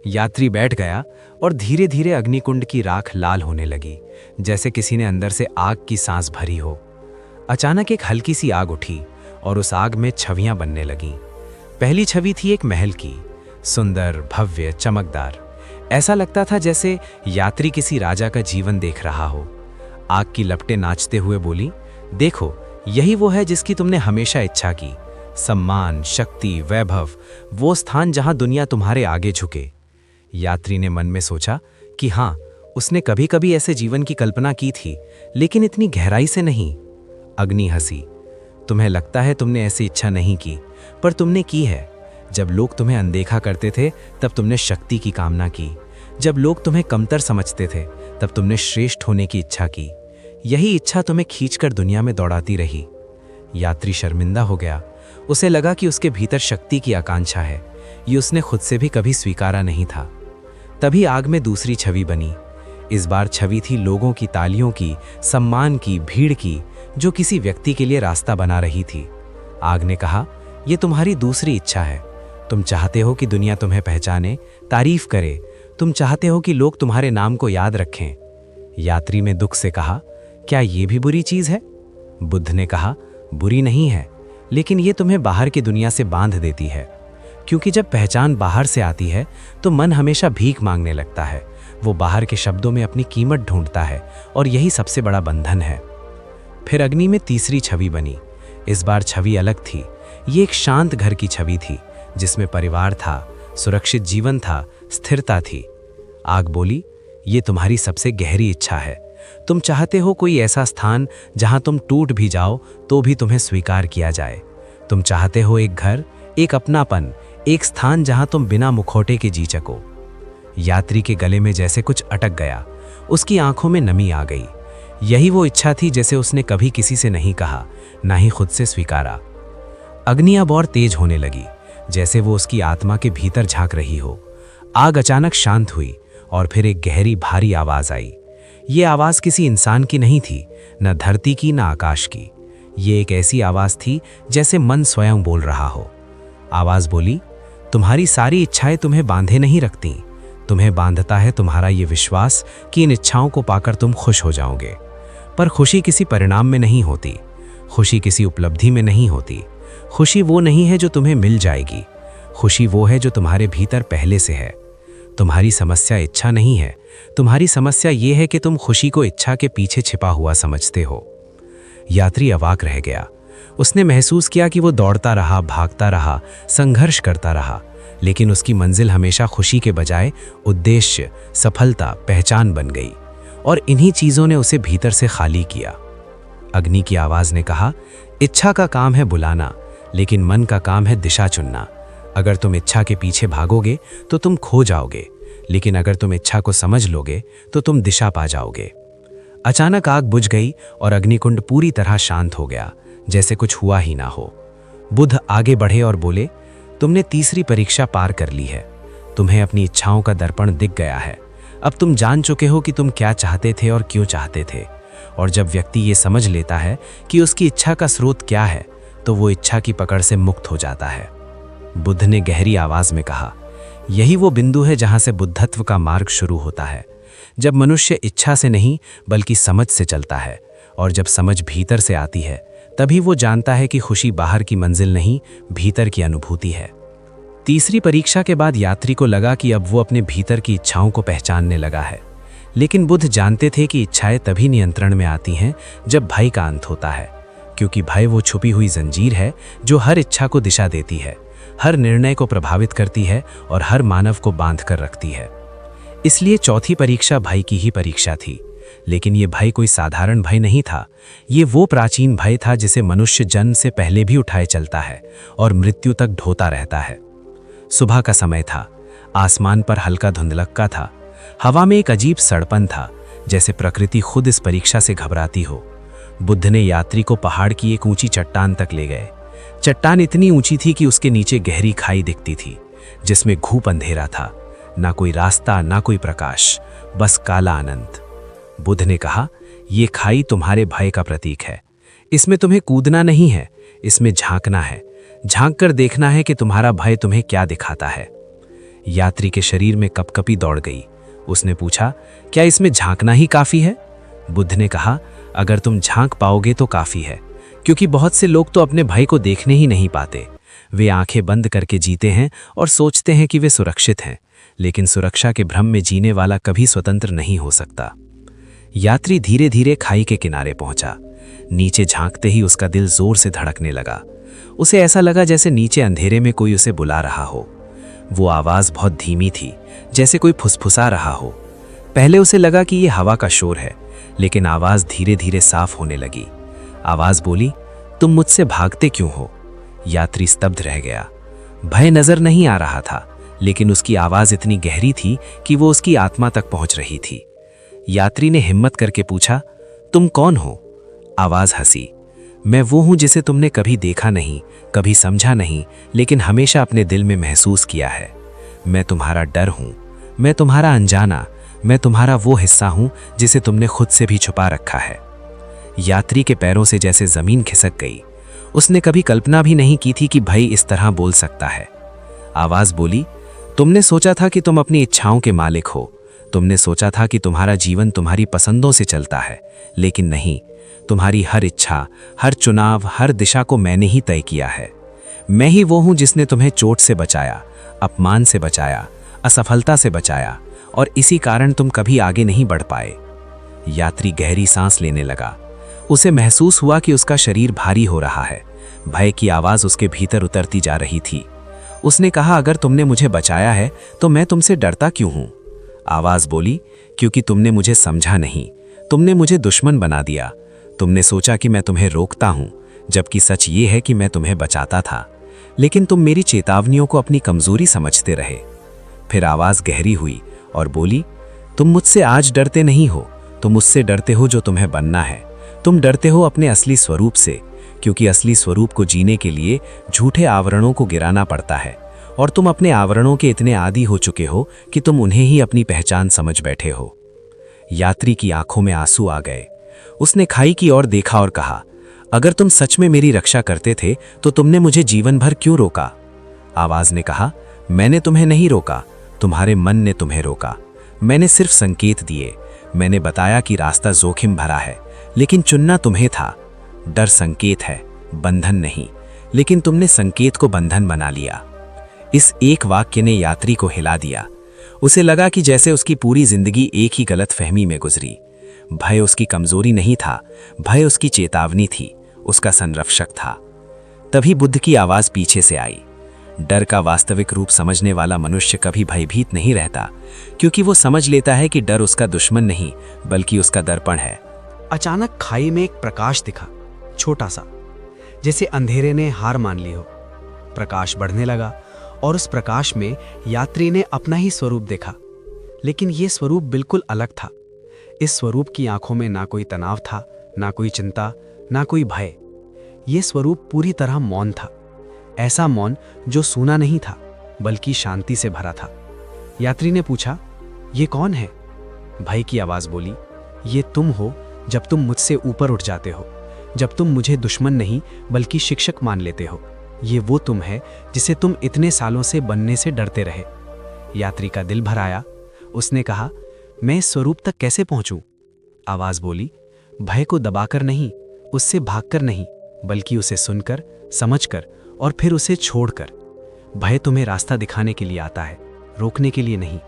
यात्री बैठ गया और धीरे धीरे अग्निकुंड की राख लाल होने लगी, जैसे किसी ने अंदर से आग की सांस भरी हो। अचानक एक हल्की सी आग उठी और उस आग में छवियां बनने लगीं। पहली छवि थी एक महल की, सुंदर, भव्य, चमकदार। ऐसा लगता था जैसे यात्री किसी राजा का जीवन देख रहा हो। आग की लपटें नाचते हुए बोली, देखो, यही वो है जिसकी तुमने हमेशा इच्छा की। सम्मान, शक्ति, वैभव, वो स्थान जहां दुनिया तुम्हारे आगे झुके। यात्री ने मन में सोचा कि हाँ, उसने कभी कभी ऐसे जीवन की कल्पना की थी, लेकिन इतनी गहराई से नहीं। अग्नि हंसी, तुम्हें लगता है तुमने ऐसी इच्छा नहीं की, पर तुमने की है। जब लोग तुम्हें अनदेखा करते थे तब तुमने शक्ति की कामना की। जब लोग तुम्हें कमतर समझते थे तब तुमने श्रेष्ठ होने की इच्छा की। यही इच्छा तुम्हें खींचकर दुनिया में दौड़ाती रही। यात्री शर्मिंदा हो गया। उसे लगा कि उसके भीतर शक्ति की आकांक्षा है। ये उसने खुद से भी कभी स्वीकारा नहीं था। तभी आग में दूसरी छवि बनी। इस बार छवि थी लोगों की तालियों की, सम्मान की, भीड़ की, जो किसी व्यक्ति के लिए रास्ता बना रही थी। आग ने कहा, यह तुम्हारी दूसरी इच्छा है। तुम चाहते हो कि दुनिया तुम्हें पहचाने, तारीफ करे। तुम चाहते हो कि लोग तुम्हारे नाम को याद रखें। यात्री ने दुख से कहा, क्या ये भी बुरी चीज है? बुद्ध ने कहा, बुरी नहीं है, लेकिन ये तुम्हें बाहर की दुनिया से बांध देती है। क्योंकि जब पहचान बाहर से आती है तो मन हमेशा भीख मांगने लगता है। वो बाहर के शब्दों में अपनी कीमत ढूंढता है और यही सबसे बड़ा बंधन है। फिर अग्नि में तीसरी छवि बनी। इस बार छवि अलग थी। ये एक शांत घर की छवि थी, जिसमें परिवार था, सुरक्षित जीवन था, स्थिरता थी। आग बोली, ये तुम्हारी सबसे गहरी इच्छा है। तुम चाहते हो कोई ऐसा स्थान जहां तुम टूट भी जाओ तो भी तुम्हें स्वीकार किया जाए। तुम चाहते हो एक घर, एक अपनापन, एक स्थान जहां तुम बिना मुखौटे के जी सको। यात्री के गले में जैसे कुछ अटक गया, उसकी आंखों में नमी आ गई। यही वो इच्छा थी जैसे उसने कभी किसी से नहीं कहा, ना ही खुद से स्वीकारा। अग्नि अब और तेज होने लगी, जैसे वो उसकी आत्मा के भीतर झांक रही हो। आग अचानक शांत हुई और फिर एक गहरी भारी आवाज आई। ये आवाज किसी इंसान की नहीं थी, न धरती की न आकाश की। ये एक ऐसी आवाज थी जैसे मन स्वयं बोल रहा हो। आवाज बोली, तुम्हारी सारी इच्छाएं तुम्हें बांधे नहीं रखती, तुम्हें बांधता है तुम्हारा ये विश्वास कि इन इच्छाओं को पाकर तुम खुश हो जाओगे। पर खुशी किसी परिणाम में नहीं होती, खुशी किसी उपलब्धि में नहीं होती। खुशी वो नहीं है जो तुम्हें मिल जाएगी, खुशी वो है जो तुम्हारे भीतर पहले से है। तुम्हारी समस्या इच्छा नहीं है, तुम्हारी समस्या ये है कि तुम खुशी को इच्छा के पीछे छिपा हुआ समझते हो। यात्री अवाक रह गया। उसने महसूस किया कि वो दौड़ता रहा, भागता रहा, संघर्ष करता रहा, लेकिन उसकी मंजिल हमेशा खुशी के बजाय उद्देश्य, सफलता, पहचान बन गई। और इन्हीं चीजों ने उसे भीतर से खाली किया। अग्नि की आवाज ने कहा, इच्छा का काम है बुलाना, लेकिन मन का काम है दिशा चुनना। अगर तुम इच्छा के पीछे भागोगे तो तुम खो जाओगे, लेकिन अगर तुम इच्छा को समझ लोगे तो तुम दिशा पा जाओगे। अचानक आग बुझ गई और अग्निकुंड पूरी तरह शांत हो गया, जैसे कुछ हुआ ही ना हो। बुद्ध आगे बढ़े और बोले, तुमने तीसरी परीक्षा पार कर ली है। तुम्हें अपनी इच्छाओं का दर्पण दिख गया है। अब तुम जान चुके हो कि तुम क्या चाहते थे और क्यों चाहते थे। और जब व्यक्ति ये समझ लेता है कि उसकी इच्छा का स्रोत क्या है, तो वो इच्छा की पकड़ से मुक्त हो जाता है। बुद्ध ने गहरी आवाज में कहा, यही वो बिंदु है जहां से बुद्धत्व का मार्ग शुरू होता है। जब मनुष्य इच्छा से नहीं बल्कि समझ से चलता है, और जब समझ भीतर से आती है, तभी वो जानता है कि खुशी बाहर की मंजिल नहीं, भीतर की अनुभूति है। तीसरी परीक्षा के बाद यात्री को लगा कि अब वो अपने भीतर की इच्छाओं को पहचानने लगा है। लेकिन बुद्ध जानते थे कि इच्छाएं तभी नियंत्रण में आती हैं जब भय का अंत होता है, क्योंकि भय वो छुपी हुई जंजीर है जो हर इच्छा को दिशा देती है, हर निर्णय को प्रभावित करती है और हर मानव को बांध कर रखती है। इसलिए चौथी परीक्षा भय की ही परीक्षा थी। लेकिन ये भय कोई साधारण भय नहीं था। ये वो प्राचीन भय था जिसे मनुष्य जन्म से पहले भी उठाए चलता है और मृत्यु तक ढोता रहता है। सुबह का समय था। आसमान पर हल्का धुंधलक्का था। हवा में एक अजीब सड़पन था, जैसे प्रकृति खुद इस परीक्षा से घबराती हो। बुद्ध ने यात्री को पहाड़ की एक ऊंची चट्टान तक ले गए। चट्टान इतनी ऊंची थी कि उसके नीचे गहरी खाई दिखती थी, जिसमें घूप अंधेरा था। ना कोई रास्ता, ना कोई प्रकाश, बस काला अनंत। बुद्ध ने कहा, यह खाई तुम्हारे भय का प्रतीक है। इसमें तुम्हें कूदना नहीं है, इसमें झांकना है। झांक कर देखना है कि तुम्हारा भय तुम्हें क्या दिखाता है। यात्री के शरीर में कपकपी दौड़ गई। उसने पूछा, क्या इसमें झांकना ही काफी है? बुद्ध ने कहा, अगर तुम झांक पाओगे तो काफी है, क्योंकि बहुत से लोग तो अपने भय को देखने ही नहीं पाते। वे आंखें बंद करके जीते हैं और सोचते हैं कि वे सुरक्षित हैं, लेकिन सुरक्षा के भ्रम में जीने वाला कभी स्वतंत्र नहीं हो सकता। यात्री धीरे धीरे खाई के किनारे पहुंचा। नीचे झांकते ही उसका दिल जोर से धड़कने लगा। उसे ऐसा लगा जैसे नीचे अंधेरे में कोई उसे बुला रहा हो। वो आवाज बहुत धीमी थी, जैसे कोई फुसफुसा रहा हो। पहले उसे लगा कि ये हवा का शोर है, लेकिन आवाज धीरे धीरे साफ होने लगी। आवाज बोली, तुम मुझसे भागते क्यों हो? यात्री स्तब्ध रह गया। भय नजर नहीं आ रहा था, लेकिन उसकी आवाज इतनी गहरी थी कि वो उसकी आत्मा तक पहुंच रही थी। यात्री ने हिम्मत करके पूछा, तुम कौन हो? आवाज हंसी, मैं वो हूं जिसे तुमने कभी देखा नहीं, कभी समझा नहीं, लेकिन हमेशा अपने दिल में महसूस किया है। मैं तुम्हारा डर हूं, मैं तुम्हारा अनजाना, मैं तुम्हारा वो हिस्सा हूं जिसे तुमने खुद से भी छुपा रखा है। यात्री के पैरों से जैसे जमीन खिसक गई। उसने कभी कल्पना भी नहीं की थी कि भय इस तरह बोल सकता है। आवाज बोली, तुमने सोचा था कि तुम अपनी इच्छाओं के मालिक हो। तुमने सोचा था कि तुम्हारा जीवन तुम्हारी पसंदों से चलता है, लेकिन नहीं। तुम्हारी हर इच्छा, हर चुनाव, हर दिशा को मैंने ही तय किया है। मैं ही वो हूं जिसने तुम्हें चोट से बचाया, अपमान से बचाया, असफलता से बचाया, और इसी कारण तुम कभी आगे नहीं बढ़ पाए। यात्री गहरी सांस लेने लगा। उसे महसूस हुआ कि उसका शरीर भारी हो रहा है। भय की आवाज उसके भीतर उतरती जा रही थी। उसने कहा, अगर तुमने मुझे बचाया है तो मैं तुमसे डरता क्यों हूं? आवाज बोली, क्योंकि तुमने मुझे समझा नहीं, तुमने मुझे दुश्मन बना दिया। तुमने सोचा कि मैं तुम्हें रोकता हूं, जबकि सच ये है कि मैं तुम्हें बचाता था, लेकिन तुम मेरी चेतावनियों को अपनी कमजोरी समझते रहे। फिर आवाज गहरी हुई और बोली, तुम मुझसे आज डरते नहीं हो, तुम उससे डरते हो जो तुम्हें बनना है। तुम डरते हो अपने असली स्वरूप से, क्योंकि असली स्वरूप को जीने के लिए झूठे आवरणों को गिराना पड़ता है, और तुम अपने आवरणों के इतने आदी हो चुके हो कि तुम उन्हें ही अपनी पहचान समझ बैठे हो। यात्री की आंखों में आंसू आ गए। उसने खाई की ओर देखा और कहा, अगर तुम सच में मेरी रक्षा करते थे तो तुमने मुझे जीवन भर क्यों रोका? आवाज ने कहा, मैंने तुम्हें नहीं रोका, तुम्हारे मन ने तुम्हें रोका। मैंने सिर्फ संकेत दिए, मैंने बताया कि रास्ता जोखिम भरा है, लेकिन चुनना तुम्हें था। डर संकेत है, बंधन नहीं, लेकिन तुमने संकेत को बंधन बना लिया। इस एक वाक्य ने यात्री को हिला दिया। उसे लगा कि जैसे उसकी पूरी जिंदगी एक ही गलत फहमी में गुजरी। भय उसकी कमजोरी नहीं था, भय उसकी चेतावनी थी, उसका संरक्षक था। तभी बुद्ध की आवाज पीछे से आई। डर का वास्तविक रूप समझने वाला मनुष्य कभी भयभीत नहीं रहता, क्योंकि वो समझ लेता है कि डर उसका दुश्मन नहीं बल्कि उसका दर्पण है। अचानक खाई में एक प्रकाश दिखा, छोटा सा, जैसे अंधेरे ने हार मान ली हो। प्रकाश बढ़ने लगा और उस प्रकाश में यात्री ने अपना ही स्वरूप देखा, लेकिन यह स्वरूप बिल्कुल अलग था। इस स्वरूप की आंखों में ना कोई तनाव था, ना कोई चिंता, ना कोई भय। यह स्वरूप पूरी तरह मौन था, ऐसा मौन जो सूना नहीं था बल्कि शांति से भरा था। यात्री ने पूछा, ये कौन है? भय की आवाज बोली, ये तुम हो जब तुम मुझसे ऊपर उठ जाते हो, जब तुम मुझे दुश्मन नहीं बल्कि शिक्षक मान लेते हो। ये वो तुम है जिसे तुम इतने सालों से बनने से डरते रहे। यात्री का दिल भर आया। उसने कहा, मैं इस स्वरूप तक कैसे पहुंचूं? आवाज बोली, भय को दबाकर नहीं, उससे भागकर नहीं, बल्कि उसे सुनकर, समझकर और फिर उसे छोड़कर। भय तुम्हें रास्ता दिखाने के लिए आता है, रोकने के लिए नहीं।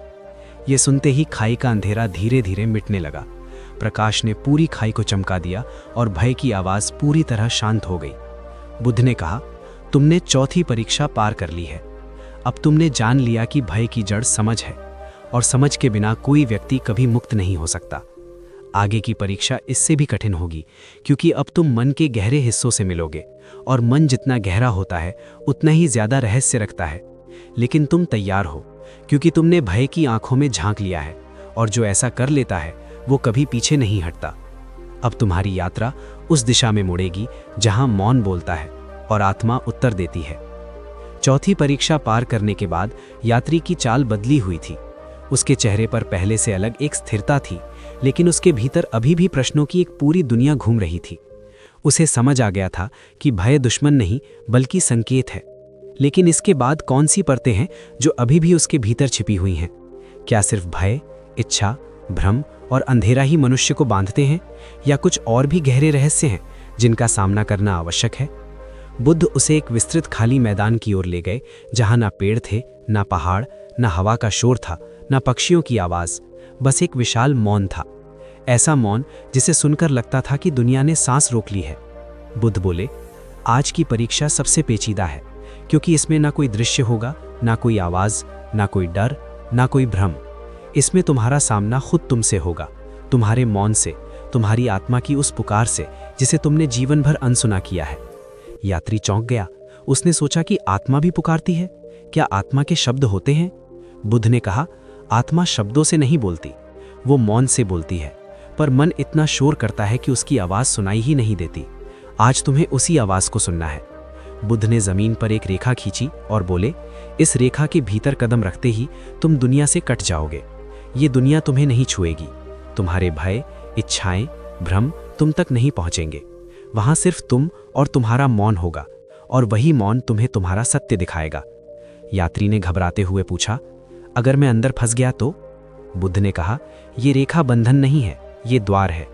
ये सुनते ही खाई का अंधेरा धीरे धीरे मिटने लगा। प्रकाश ने पूरी खाई को चमका दिया और भय की आवाज पूरी तरह शांत हो गई। बुद्ध ने कहा, तुमने चौथी परीक्षा पार कर ली है। अब तुमने जान लिया कि भय की जड़ समझ है, और समझ के बिना कोई व्यक्ति कभी मुक्त नहीं हो सकता। आगे की परीक्षा इससे भी कठिन होगी, क्योंकि अब तुम मन के गहरे हिस्सों से मिलोगे, और मन जितना गहरा होता है उतना ही ज्यादा रहस्य रखता है। लेकिन तुम तैयार हो, क्योंकि तुमने भय की आंखों में झांक लिया है, और जो ऐसा कर लेता है वो कभी पीछे नहीं हटता। अब तुम्हारी यात्रा उस दिशा में मुड़ेगी जहां मौन बोलता है और आत्मा उत्तर देती है। चौथी परीक्षा पार करने के बाद यात्री की चाल बदली हुई थी। उसके चेहरे पर पहले से अलग एक स्थिरता थी, लेकिन उसके भीतर अभी भी प्रश्नों की एक पूरी दुनिया घूम रही थी। उसे समझ आ गया था कि भय दुश्मन नहीं बल्कि संकेत है। लेकिन इसके बाद कौन सी परतें हैं जो अभी भी उसके भीतर छिपी हुई हैं? क्या सिर्फ भय, इच्छा, भ्रम और अंधेरा ही मनुष्य को बांधते हैं, या कुछ और भी गहरे रहस्य हैं जिनका सामना करना आवश्यक है? बुद्ध उसे एक विस्तृत खाली मैदान की ओर ले गए, जहां ना पेड़ थे, ना पहाड़, ना हवा का शोर था, ना पक्षियों की आवाज, बस एक विशाल मौन था। ऐसा मौन जिसे सुनकर लगता था कि दुनिया ने सांस रोक ली है। बुद्ध बोले, आज की परीक्षा सबसे पेचीदा है, क्योंकि इसमें ना कोई दृश्य होगा, ना कोई आवाज, ना कोई डर, ना कोई भ्रम। इसमें तुम्हारा सामना खुद तुमसे होगा, तुम्हारे मौन से, तुम्हारी आत्मा की उस पुकार से जिसे तुमने जीवन भर अनसुना किया है। यात्री चौंक गया। उसने सोचा कि आत्मा भी पुकारती है। क्या आत्मा के शब्द होते हैं? बुद्ध ने कहा, आत्मा शब्दों से नहीं बोलती, वो मौन से बोलती है, पर मन इतना शोर करता है कि उसकी आवाज सुनाई ही नहीं देती। आज तुम्हें उसी आवाज को सुनना है। बुद्ध ने जमीन पर एक रेखा खींची और बोले, इस रेखा के भीतर कदम रखते ही तुम दुनिया से कट जाओगे। ये दुनिया तुम्हें नहीं छुएगी। तुम्हारे भय, इच्छाएं, भ्रम तुम तक नहीं पहुंचेंगे। वहां सिर्फ तुम और तुम्हारा मौन होगा, और वही मौन तुम्हें तुम्हारा सत्य दिखाएगा। यात्री ने घबराते हुए पूछा, अगर मैं अंदर फंस गया तो? बुद्ध ने कहा, यह रेखा बंधन नहीं है, ये द्वार है।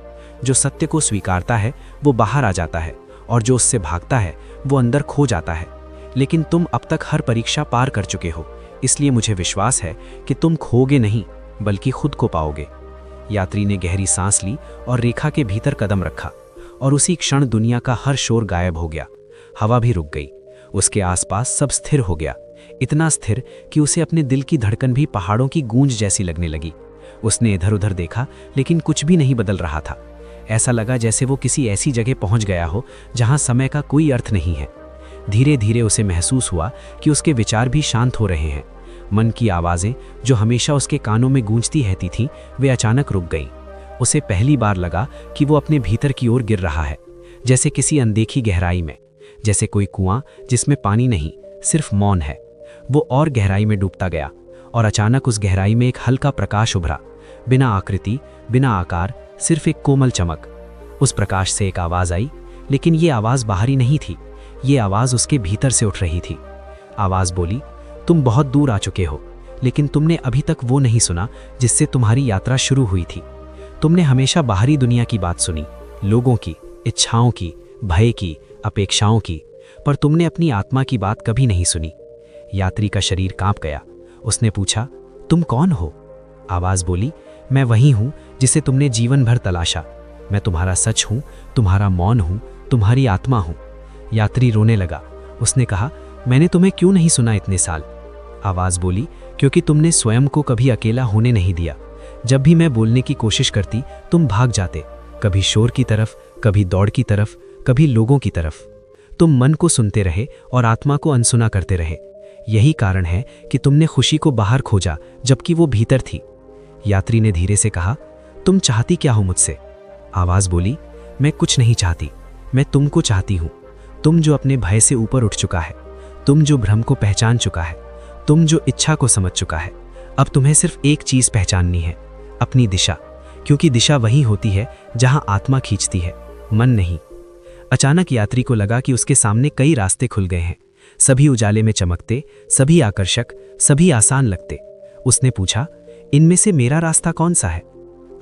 जो सत्य को स्वीकारता है वो बाहर आ जाता है, और जो उससे भागता है वो अंदर खो जाता है। लेकिन तुम अब तक हर परीक्षा पार कर चुके हो, इसलिए मुझे विश्वास है कि तुम खोगे नहीं बल्कि खुद को पाओगे। यात्री ने गहरी सांस ली और रेखा के भीतर कदम रखा, और उसी क्षण दुनिया का हर शोर गायब हो गया। हवा भी रुक गई। उसके आसपास सब स्थिर हो गया। इतना स्थिर कि उसे अपने दिल की धड़कन भी पहाड़ों की गूंज जैसी लगने लगी। उसने इधर उधर देखा, लेकिन कुछ भी नहीं बदल रहा था। ऐसा लगा जैसे वो किसी ऐसी जगह पहुंच गया हो जहां समय का कोई अर्थ नहीं है। धीरे धीरे उसे महसूस हुआ कि उसके विचार भी शांत हो रहे हैं। मन की आवाज़ें जो हमेशा उसके कानों में गूंजती रहती थीं, वे अचानक रुक गईं। उसे पहली बार लगा कि वो अपने भीतर की ओर गिर रहा है, जैसे किसी अनदेखी गहराई में, जैसे कोई कुआं जिसमें पानी नहीं, सिर्फ मौन है। वो और गहराई में डूबता गया और अचानक उस गहराई में एक हल्का प्रकाश उभरा, बिना आकृति, बिना आकार, सिर्फ एक कोमल चमक। उस प्रकाश से एक आवाज़ आई, लेकिन ये आवाज़ बाहरी नहीं थी, ये आवाज़ उसके भीतर से उठ रही थी। आवाज़ बोली, तुम बहुत दूर आ चुके हो, लेकिन तुमने अभी तक वो नहीं सुना जिससे तुम्हारी यात्रा शुरू हुई थी। तुमने हमेशा बाहरी दुनिया की बात सुनी, लोगों की, इच्छाओं की, भय की, अपेक्षाओं की, पर तुमने अपनी आत्मा की बात कभी नहीं सुनी। यात्री का शरीर कांप गया। उसने पूछा, तुम कौन हो? आवाज़ बोली, मैं वही हूँ जिसे तुमने जीवन भर तलाशा। मैं तुम्हारा सच हूँ, तुम्हारा मौन हूँ, तुम्हारी आत्मा हूँ। यात्री रोने लगा। उसने कहा, मैंने तुम्हें क्यों नहीं सुना इतने साल? आवाज़ बोली, क्योंकि तुमने स्वयं को कभी अकेला होने नहीं दिया। जब भी मैं बोलने की कोशिश करती, तुम भाग जाते, कभी शोर की तरफ, कभी दौड़ की तरफ, कभी लोगों की तरफ। तुम मन को सुनते रहे और आत्मा को अनसुना करते रहे। यही कारण है कि तुमने खुशी को बाहर खोजा जबकि वो भीतर थी। यात्री ने धीरे से कहा, तुम चाहती क्या हो मुझसे? आवाज़ बोली, मैं कुछ नहीं चाहती, मैं तुमको चाहती हूँ। तुम जो अपने भय से ऊपर उठ चुका है, तुम जो भ्रम को पहचान चुका है, तुम जो इच्छा को समझ चुका है। अब तुम्हें सिर्फ एक चीज़ पहचाननी है, अपनी दिशा, क्योंकि दिशा वही होती है जहाँ आत्मा खींचती है, मन नहीं। अचानक यात्री को लगा कि उसके सामने कई रास्ते खुल गए हैं, सभी उजाले में चमकते, सभी आकर्षक, सभी आसान लगते। उसने पूछा, इनमें से मेरा रास्ता कौन सा है?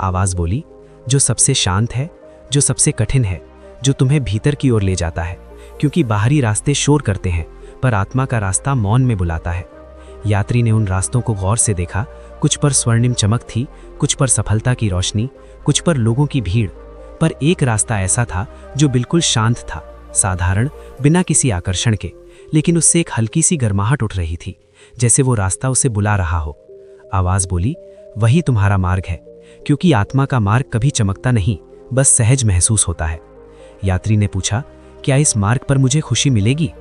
आवाज़ बोली, जो सबसे शांत है, जो सबसे कठिन है, जो तुम्हें भीतर की ओर ले जाता है, क्योंकि बाहरी रास्ते शोर करते हैं, पर आत्मा का रास्ता मौन में बुलाता है। यात्री ने उन रास्तों को गौर से देखा। कुछ पर स्वर्णिम चमक थी, कुछ पर सफलता की रोशनी, कुछ पर लोगों की भीड़, पर एक रास्ता ऐसा था जो बिल्कुल शांत था, साधारण, बिना किसी आकर्षण के, लेकिन उससे एक हल्की सी गर्माहट उठ रही थी, जैसे वो रास्ता उसे बुला रहा हो। आवाज़ बोली, वही तुम्हारा मार्ग है, क्योंकि आत्मा का मार्ग कभी चमकता नहीं, बस सहज महसूस होता है। यात्री ने पूछा, क्या इस मार्ग पर मुझे खुशी मिलेगी?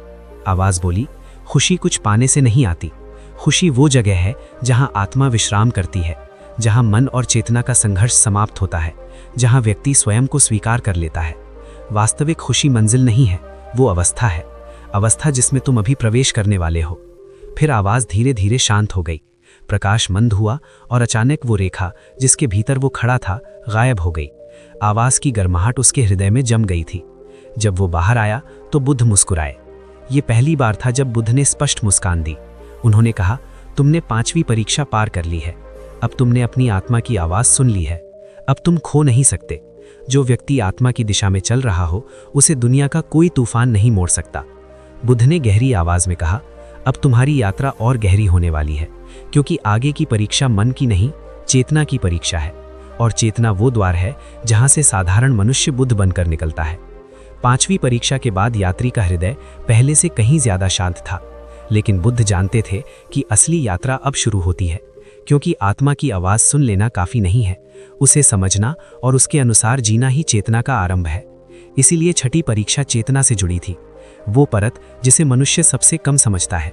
आवाज़ बोली, खुशी कुछ पाने से नहीं आती। खुशी वो जगह है जहाँ आत्मा विश्राम करती है, जहाँ मन और चेतना का संघर्ष समाप्त होता है, जहाँ व्यक्ति स्वयं को स्वीकार कर लेता है। वास्तविक खुशी मंजिल नहीं है, वो अवस्था है, अवस्था जिसमें तुम अभी प्रवेश करने वाले हो। फिर आवाज़ धीरे धीरे शांत हो गई, प्रकाश मंद हुआ और अचानक वो रेखा जिसके भीतर वो खड़ा था गायब हो गई। आवाज़ की गर्माहट उसके हृदय में जम गई थी। जब वो बाहर आया तो बुद्ध मुस्कुराए। ये पहली बार था जब बुद्ध ने स्पष्ट मुस्कान दी। उन्होंने कहा, तुमने 5वीं परीक्षा पार कर ली है, अब तुमने अपनी आत्मा की आवाज़ सुन ली है, अब तुम खो नहीं सकते। जो व्यक्ति आत्मा की दिशा में चल रहा हो, उसे दुनिया का कोई तूफान नहीं मोड़ सकता। बुद्ध ने गहरी आवाज़ में कहा, अब तुम्हारी यात्रा और गहरी होने वाली है, क्योंकि आगे की परीक्षा मन की नहीं, चेतना की परीक्षा है, और चेतना वो द्वार है जहाँ से साधारण मनुष्य बुद्ध बनकर निकलता है। 5वीं परीक्षा के बाद यात्री का हृदय पहले से कहीं ज़्यादा शांत था, लेकिन बुद्ध जानते थे कि असली यात्रा अब शुरू होती है, क्योंकि आत्मा की आवाज़ सुन लेना काफ़ी नहीं है, उसे समझना और उसके अनुसार जीना ही चेतना का आरंभ है। इसीलिए छठी परीक्षा चेतना से जुड़ी थी, वो परत जिसे मनुष्य सबसे कम समझता है।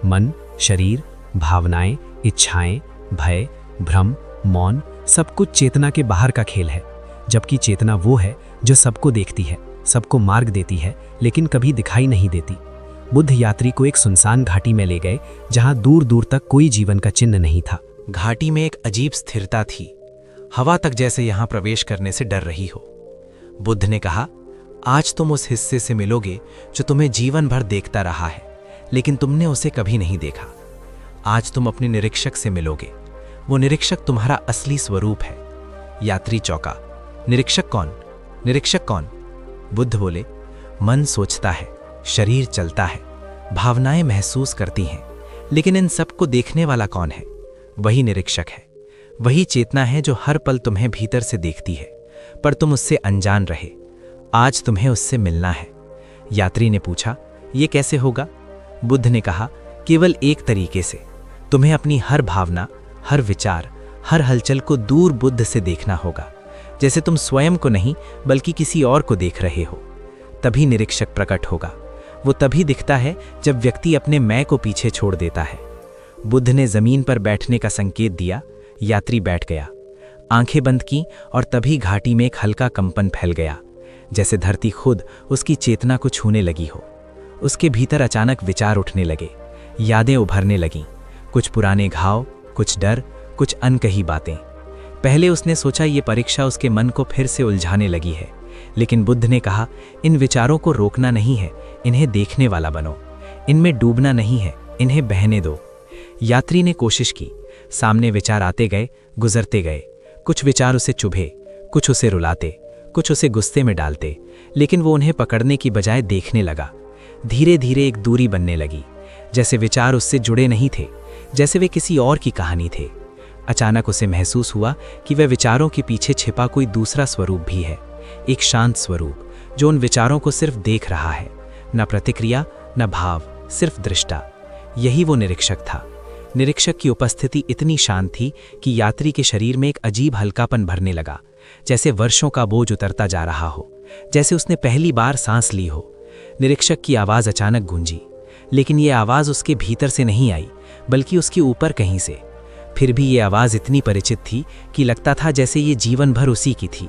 मन, शरीर, भावनाएं, इच्छाएं, भय, भ्रम, मौन, सब कुछ चेतना के बाहर का खेल है, जबकि चेतना वो है जो सबको देखती है, सबको मार्ग देती है, लेकिन कभी दिखाई नहीं देती। बुद्ध यात्री को एक सुनसान घाटी में ले गए जहां दूर दूर तक कोई जीवन का चिन्ह नहीं था। घाटी में एक अजीब स्थिरता थी, हवा तक जैसे यहां प्रवेश करने से डर रही हो। बुद्ध ने कहा, आज तुम उस हिस्से से मिलोगे जो तुम्हें जीवन भर देखता रहा है, लेकिन तुमने उसे कभी नहीं देखा। आज तुम अपने निरीक्षक से मिलोगे, वो निरीक्षक तुम्हारा असली स्वरूप है। यात्री चौंका, निरीक्षक कौन? निरीक्षक कौन? बुद्ध बोले, मन सोचता है, शरीर चलता है, भावनाएं महसूस करती हैं, लेकिन इन सब को देखने वाला कौन है? वही निरीक्षक है, वही चेतना है जो हर पल तुम्हें भीतर से देखती है, पर तुम उससे अनजान रहे। आज तुम्हें उससे मिलना है। यात्री ने पूछा, ये कैसे होगा? बुद्ध ने कहा, केवल एक तरीके से। तुम्हें अपनी हर भावना, हर विचार, हर हलचल को दूर बुद्ध से देखना होगा, जैसे तुम स्वयं को नहीं बल्कि किसी और को देख रहे हो। तभी निरीक्षक प्रकट होगा। वो तभी दिखता है जब व्यक्ति अपने मैं को पीछे छोड़ देता है। बुद्ध ने जमीन पर बैठने का संकेत दिया। यात्री बैठ गया, आंखें बंद की और तभी घाटी में एक हल्का कंपन फैल गया, जैसे धरती खुद उसकी चेतना को छूने लगी हो। उसके भीतर अचानक विचार उठने लगे, यादें उभरने लगीं, कुछ पुराने घाव, कुछ डर, कुछ अनकही बातें। पहले उसने सोचा ये परीक्षा उसके मन को फिर से उलझाने लगी है, लेकिन बुद्ध ने कहा, इन विचारों को रोकना नहीं है, इन्हें देखने वाला बनो। इनमें डूबना नहीं है, इन्हें बहने दो। यात्री ने कोशिश की। सामने विचार आते गए, गुजरते गए। कुछ विचार उसे चुभे, कुछ उसे रुलाते, कुछ उसे गुस्से में डालते, लेकिन वो उन्हें पकड़ने की बजाय देखने लगा। धीरे धीरे एक दूरी बनने लगी, जैसे विचार उससे जुड़े नहीं थे, जैसे वे किसी और की कहानी थे। अचानक उसे महसूस हुआ कि वह विचारों के पीछे छिपा कोई दूसरा स्वरूप भी है, एक शांत स्वरूप जो उन विचारों को सिर्फ देख रहा है, न प्रतिक्रिया न भाव, सिर्फ दृष्टा। यही वो निरीक्षक था। निरीक्षक की उपस्थिति इतनी शांत थी कि यात्री के शरीर में एक अजीब हल्कापन भरने लगा, जैसे वर्षों का बोझ उतरता जा रहा हो, जैसे उसने पहली बार सांस ली हो। निरीक्षक की आवाज़ अचानक गूंजी, लेकिन ये आवाज़ उसके भीतर से नहीं आई, बल्कि उसके ऊपर कहीं से। फिर भी ये आवाज़ इतनी परिचित थी कि लगता था जैसे ये जीवन भर उसी की थी।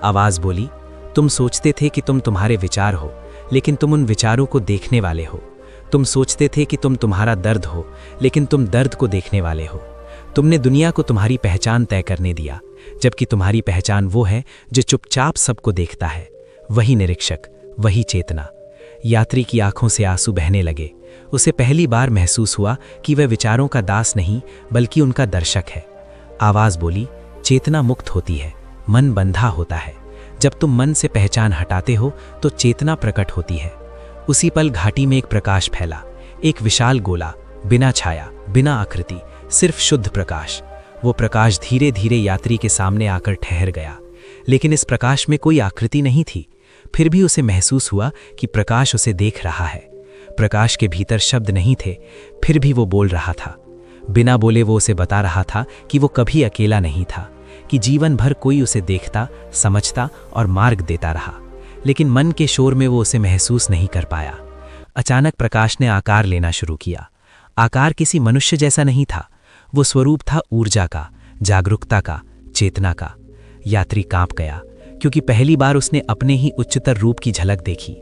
आवाज़ बोली, तुम सोचते थे कि तुम तुम्हारे विचार हो, लेकिन तुम उन विचारों को देखने वाले हो। तुम सोचते थे कि तुम तुम्हारा दर्द हो, लेकिन तुम दर्द को देखने वाले हो। तुमने दुनिया को तुम्हारी पहचान तय करने दिया, जबकि तुम्हारी पहचान वो है जो चुपचाप सबको देखता है। वही निरीक्षक, वही चेतना। यात्री की आंखों से आंसू बहने लगे। उसे पहली बार महसूस हुआ कि वह विचारों का दास नहीं बल्कि उनका दर्शक है। आवाज़ बोली, चेतना मुक्त होती है, मन बंधा होता है। जब तुम मन से पहचान हटाते हो तो चेतना प्रकट होती है। उसी पल घाटी में एक प्रकाश फैला, एक विशाल गोला, बिना छाया, बिना आकृति, सिर्फ शुद्ध प्रकाश। वो प्रकाश धीरे धीरे यात्री के सामने आकर ठहर गया, लेकिन इस प्रकाश में कोई आकृति नहीं थी। फिर भी उसे महसूस हुआ कि प्रकाश उसे देख रहा है। प्रकाश के भीतर शब्द नहीं थे, फिर भी वो बोल रहा था। बिना बोले वो उसे बता रहा था कि वो कभी अकेला नहीं था, कि जीवन भर कोई उसे देखता, समझता और मार्ग देता रहा। लेकिन मन के शोर में वो उसे महसूस नहीं कर पाया। अचानक प्रकाश ने आकार लेना शुरू किया। आकार किसी मनुष्य जैसा नहीं था, वो स्वरूप था ऊर्जा का, जागरूकता का, चेतना का। यात्री कांप गया, क्योंकि पहली बार उसने अपने ही उच्चतर रूप की झलक देखी।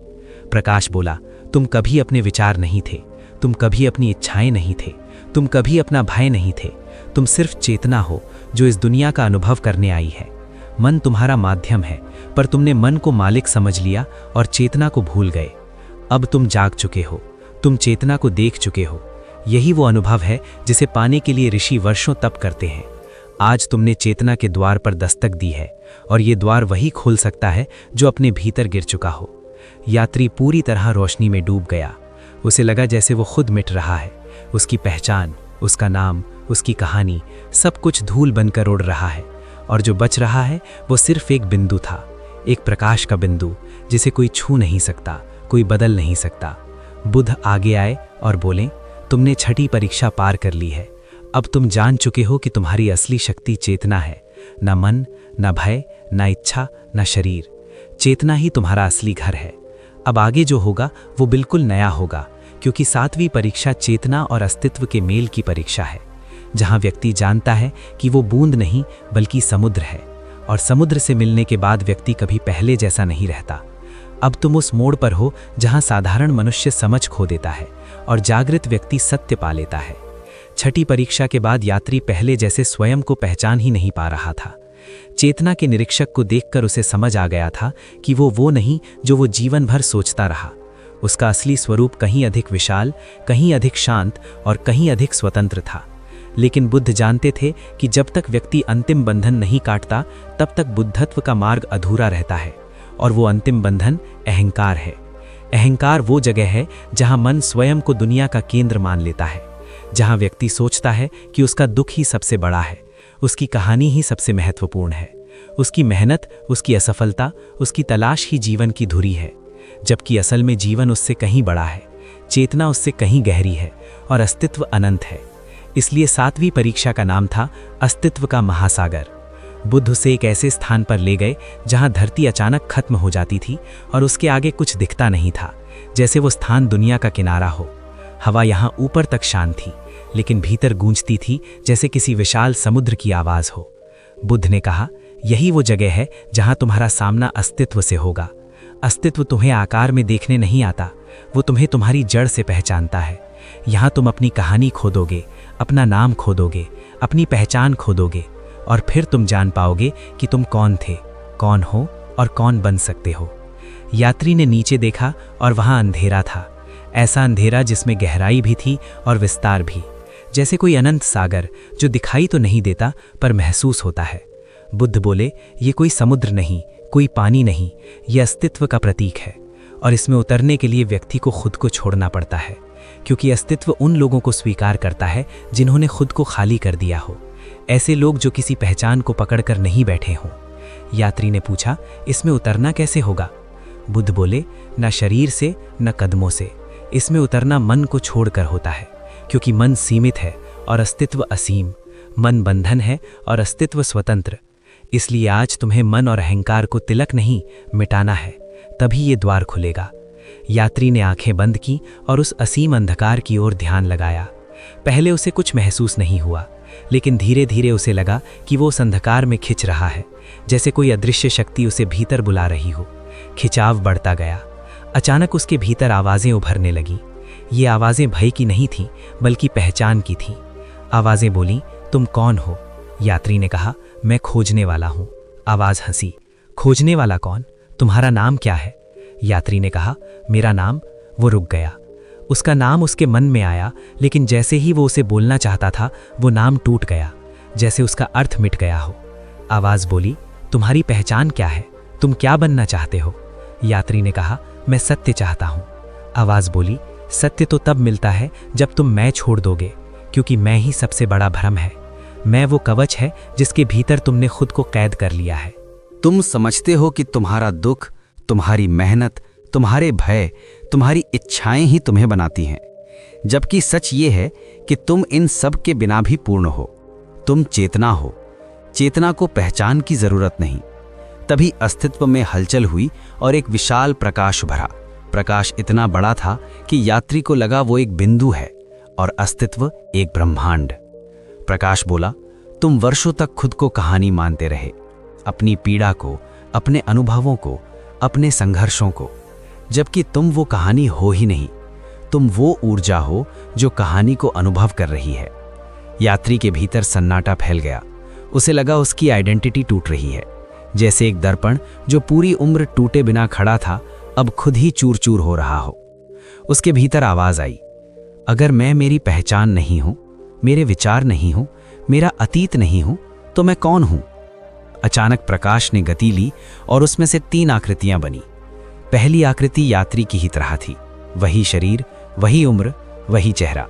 प्रकाश बोला, तुम कभी अपने विचार नहीं थे, तुम कभी अपनी इच्छाएं नहीं थे, तुम कभी अपना भय नहीं थे। तुम सिर्फ चेतना हो जो इस दुनिया का अनुभव करने आई है। मन तुम्हारा माध्यम है, पर तुमने मन को मालिक समझ लिया और चेतना को भूल गए। अब तुम जाग चुके हो, तुम चेतना को देख चुके हो। यही वो अनुभव है जिसे पाने के लिए ऋषि वर्षों तप करते हैं। आज तुमने चेतना के द्वार पर दस्तक दी है, और ये द्वार वही खोल सकता है जो अपने भीतर गिर चुका हो। यात्री पूरी तरह रोशनी में डूब गया। उसे लगा जैसे वो खुद मिट रहा है। उसकी पहचान, उसका नाम, उसकी कहानी, सब कुछ धूल बनकर उड़ रहा है, और जो बच रहा है वो सिर्फ एक बिंदु था, एक प्रकाश का बिंदु जिसे कोई छू नहीं सकता, कोई बदल नहीं सकता। बुद्ध आगे आए और बोले, तुमने छठी परीक्षा पार कर ली है। अब तुम जान चुके हो कि तुम्हारी असली शक्ति चेतना है, न मन, न भय, न इच्छा, न शरीर। चेतना ही तुम्हारा असली घर है। अब आगे जो होगा वो बिल्कुल नया होगा, क्योंकि 7वीं परीक्षा चेतना और अस्तित्व के मेल की परीक्षा है, जहां व्यक्ति जानता है कि वो बूंद नहीं बल्कि समुद्र है, और समुद्र से मिलने के बाद व्यक्ति कभी पहले जैसा नहीं रहता। अब तुम उस मोड़ पर हो जहां साधारण मनुष्य समझ खो देता है और जागृत व्यक्ति सत्य पा लेता है। छठी परीक्षा के बाद यात्री पहले जैसे स्वयं को पहचान ही नहीं पा रहा था। चेतना के निरीक्षक को देखकर उसे समझ आ गया था कि वो नहीं जो वो जीवन भर सोचता रहा। उसका असली स्वरूप कहीं अधिक विशाल, कहीं अधिक शांत और कहीं अधिक स्वतंत्र था। लेकिन बुद्ध जानते थे कि जब तक व्यक्ति अंतिम बंधन नहीं काटता, तब तक बुद्धत्व का मार्ग अधूरा रहता है, और वो अंतिम बंधन अहंकार है। अहंकार वो जगह है जहां मन स्वयं को दुनिया का केंद्र मान लेता है, जहां व्यक्ति सोचता है कि उसका दुख ही सबसे बड़ा है, उसकी कहानी ही सबसे महत्वपूर्ण है, उसकी मेहनत, उसकी असफलता, उसकी तलाश ही जीवन की धुरी है, जबकि असल में जीवन उससे कहीं बड़ा है। चेतना उससे कहीं गहरी है और अस्तित्व अनंत है। इसलिए 7वीं परीक्षा का नाम था अस्तित्व का महासागर। बुद्ध उसे एक ऐसे स्थान पर ले गए जहां धरती अचानक खत्म हो जाती थी और उसके आगे कुछ दिखता नहीं था, जैसे वो स्थान दुनिया का किनारा हो। हवा यहाँ ऊपर तक शांत थी, लेकिन भीतर गूंजती थी जैसे किसी विशाल समुद्र की आवाज हो। बुद्ध ने कहा, यही वो जगह है जहां तुम्हारा सामना अस्तित्व से होगा। अस्तित्व तुम्हें आकार में देखने नहीं आता, वो तुम्हें तुम्हारी जड़ से पहचानता है। यहाँ तुम अपनी कहानी खोदोगे, अपना नाम खोदोगे, अपनी पहचान खोदोगे, और फिर तुम जान पाओगे कि तुम कौन थे, कौन हो और कौन बन सकते हो। यात्री ने नीचे देखा और वहाँ अंधेरा था, ऐसा अंधेरा जिसमें गहराई भी थी और विस्तार भी, जैसे कोई अनंत सागर जो दिखाई तो नहीं देता पर महसूस होता है। बुद्ध बोले, ये कोई समुद्र नहीं, कोई पानी नहीं, ये अस्तित्व का प्रतीक है, और इसमें उतरने के लिए व्यक्ति को खुद को छोड़ना पड़ता है, क्योंकि अस्तित्व उन लोगों को स्वीकार करता है जिन्होंने खुद को खाली कर दिया हो, ऐसे लोग जो किसी पहचान को पकड़कर नहीं बैठे हों। यात्री ने पूछा, इसमें उतरना कैसे होगा? बुद्ध बोले, न शरीर से न कदमों से, इसमें उतरना मन को छोड़कर होता है, क्योंकि मन सीमित है और अस्तित्व असीम। मन बंधन है और अस्तित्व स्वतंत्र। इसलिए आज तुम्हें मन और अहंकार को तिलक नहीं, मिटाना है, तभी ये द्वार खुलेगा। यात्री ने आंखें बंद की और उस असीम अंधकार की ओर ध्यान लगाया। पहले उसे कुछ महसूस नहीं हुआ, लेकिन धीरे धीरे उसे लगा कि वो उस अंधकार में खिंच रहा है, जैसे कोई अदृश्य शक्ति उसे भीतर बुला रही हो। खिंचाव बढ़ता गया। अचानक उसके भीतर आवाज़ें उभरने लगीं। ये आवाज़ें भय की नहीं थीं, बल्कि पहचान की थीं। आवाज़ें बोलीं, तुम कौन हो? यात्री ने कहा, मैं खोजने वाला हूँ। आवाज़ हंसी, खोजने वाला कौन? तुम्हारा नाम क्या है? यात्री ने कहा, मेरा नाम। वो रुक गया। उसका नाम उसके मन में आया, लेकिन जैसे ही वो उसे बोलना चाहता था, वो नाम टूट गया, जैसे उसका अर्थ मिट गया हो। आवाज़ बोली, तुम्हारी पहचान क्या है? तुम क्या बनना चाहते हो? यात्री ने कहा, मैं सत्य चाहता हूँ। आवाज़ बोली, सत्य तो तब मिलता है जब तुम मैं छोड़ दोगे, क्योंकि मैं ही सबसे बड़ा भ्रम है। मैं वो कवच है जिसके भीतर तुमने खुद को कैद कर लिया है। तुम समझते हो कि तुम्हारा दुख, तुम्हारी मेहनत, तुम्हारे भय, तुम्हारी इच्छाएं ही तुम्हें बनाती हैं, जबकि सच ये है कि तुम इन सब के बिना भी पूर्ण हो। तुम चेतना हो। चेतना को पहचान की जरूरत नहीं। तभी अस्तित्व में हलचल हुई और एक विशाल प्रकाश भरा। प्रकाश इतना बड़ा था कि यात्री को लगा वो एक बिंदु है और अस्तित्व एक ब्रह्मांड। प्रकाश बोला, तुम वर्षों तक खुद को कहानी मानते रहे, अपनी पीड़ा को, अपने अनुभवों को, अपने संघर्षों को, जबकि तुम वो कहानी हो ही नहीं। तुम वो ऊर्जा हो जो कहानी को अनुभव कर रही है। यात्री के भीतर सन्नाटा फैल गया। उसे लगा उसकी आइडेंटिटी टूट रही है, जैसे एक दर्पण जो पूरी उम्र टूटे बिना खड़ा था, अब खुद ही चूर चूर हो रहा हो। उसके भीतर आवाज आई, अगर मैं मेरी पहचान नहीं हूं, मेरे विचार नहीं हूं, मेरा अतीत नहीं हूं, तो मैं कौन हूं? अचानक प्रकाश ने गति ली और उसमें से 3 आकृतियां बनी। पहली आकृति यात्री की ही तरह थी, वही शरीर, वही उम्र, वही चेहरा।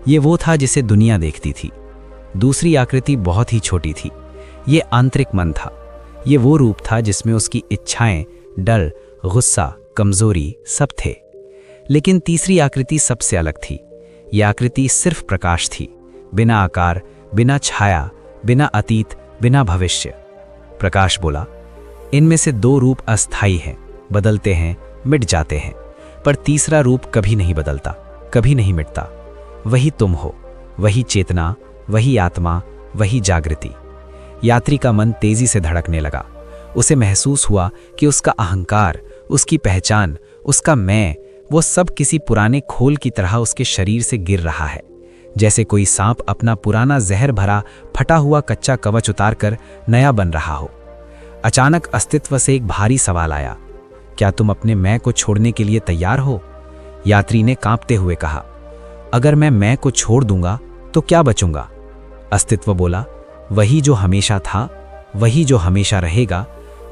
ये वो था जिसे दुनिया देखती थी। दूसरी आकृति बहुत ही छोटी थी। ये आंतरिक मन था। ये वो रूप था जिसमें उसकी इच्छाएं, डर, गुस्सा, कमजोरी सब थे। लेकिन तीसरी आकृति सबसे अलग थी। यह आकृति सिर्फ प्रकाश थी, बिना आकार, बिना छाया, बिना अतीत, बिना भविष्य। प्रकाश बोला, इनमें से 2 रूप अस्थायी हैं, बदलते हैं, मिट जाते हैं, पर तीसरा रूप कभी नहीं बदलता, कभी नहीं मिटता। वही तुम हो, वही चेतना, वही आत्मा, वही जागृति। यात्री का मन तेजी से धड़कने लगा। उसे महसूस हुआ कि उसका अहंकार, उसकी पहचान, उसका मैं, वो सब किसी पुराने खोल की तरह उसके शरीर से गिर रहा है, जैसे कोई सांप अपना पुराना जहर भरा फटा हुआ कच्चा कवच उतारकर नया बन रहा हो। अचानक अस्तित्व से एक भारी सवाल आया, क्या तुम अपने मैं को छोड़ने के लिए तैयार हो? यात्री ने कांपते हुए कहा, अगर मैं को छोड़ दूंगा तो क्या बचूंगा? अस्तित्व बोला, वही जो हमेशा था, वही जो हमेशा रहेगा,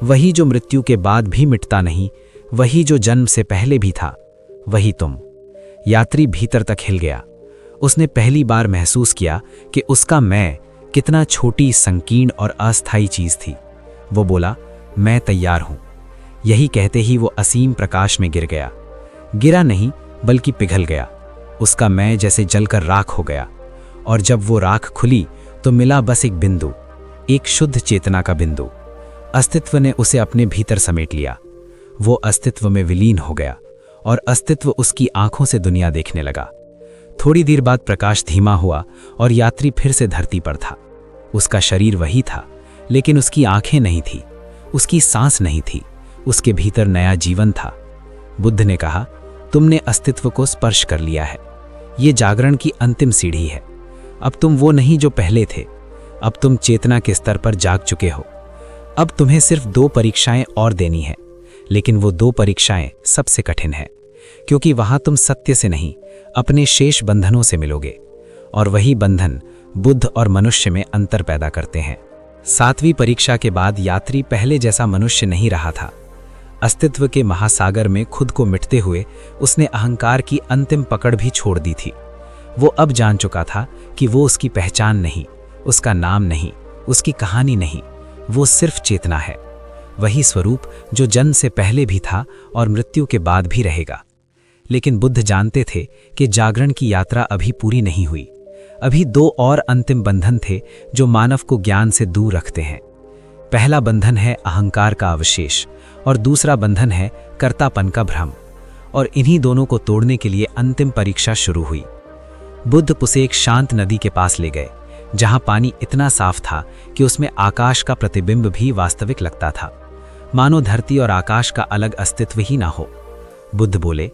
वही जो मृत्यु के बाद भी मिटता नहीं, वही जो जन्म से पहले भी था, वही तुम। यात्री भीतर तक हिल गया। उसने पहली बार महसूस किया कि उसका मैं कितना छोटी, संकीर्ण और अस्थायी चीज थी। वो बोला, मैं तैयार हूं। यही कहते ही वो असीम प्रकाश में गिर गया। गिरा नहीं, बल्कि पिघल गया। उसका मैं जैसे जलकर राख हो गया, और जब वो राख खुली तो मिला बस एक बिंदु, एक शुद्ध चेतना का बिंदु। अस्तित्व ने उसे अपने भीतर समेट लिया। वो अस्तित्व में विलीन हो गया और अस्तित्व उसकी आंखों से दुनिया देखने लगा। थोड़ी देर बाद प्रकाश धीमा हुआ और यात्री फिर से धरती पर था। उसका शरीर वही था, लेकिन उसकी आंखें नहीं थी, उसकी सांस नहीं थी, उसके भीतर नया जीवन था। बुद्ध ने कहा, तुमने अस्तित्व को स्पर्श कर लिया है। ये जागरण की अंतिम सीढ़ी है। अब तुम वो नहीं जो पहले थे। अब तुम चेतना के स्तर पर जाग चुके हो। अब तुम्हें सिर्फ 2 परीक्षाएं और देनी है, लेकिन वो 2 परीक्षाएं सबसे कठिन है, क्योंकि वहां तुम सत्य से नहीं, अपने शेष बंधनों से मिलोगे, और वही बंधन बुद्ध और मनुष्य में अंतर पैदा करते हैं। 7वीं परीक्षा के बाद यात्री पहले जैसा मनुष्य नहीं रहा था। अस्तित्व के महासागर में खुद को मिटते हुए उसने अहंकार की अंतिम पकड़ भी छोड़ दी थी। वो अब जान चुका था कि वो उसकी पहचान नहीं, उसका नाम नहीं, उसकी कहानी नहीं, वो सिर्फ चेतना है। वही स्वरूप जो जन्म से पहले भी था और मृत्यु के बाद भी रहेगा। लेकिन बुद्ध जानते थे कि जागरण की यात्रा अभी पूरी नहीं हुई। अभी 2 और अंतिम बंधन थे जो मानव को ज्ञान से दूर रखते हैं। पहला बंधन है अहंकार का अवशेष और दूसरा बंधन है कर्तापन का भ्रम। और इन्हीं दोनों को तोड़ने के लिए अंतिम परीक्षा शुरू हुई। बुद्ध उसे एक शांत नदी के पास ले गए, जहां पानी इतना साफ था कि उसमें आकाश का प्रतिबिंब भी वास्तविक लगता था, मानो धरती और आकाश का अलग अस्तित्व ही ना हो। बुद्ध बोले,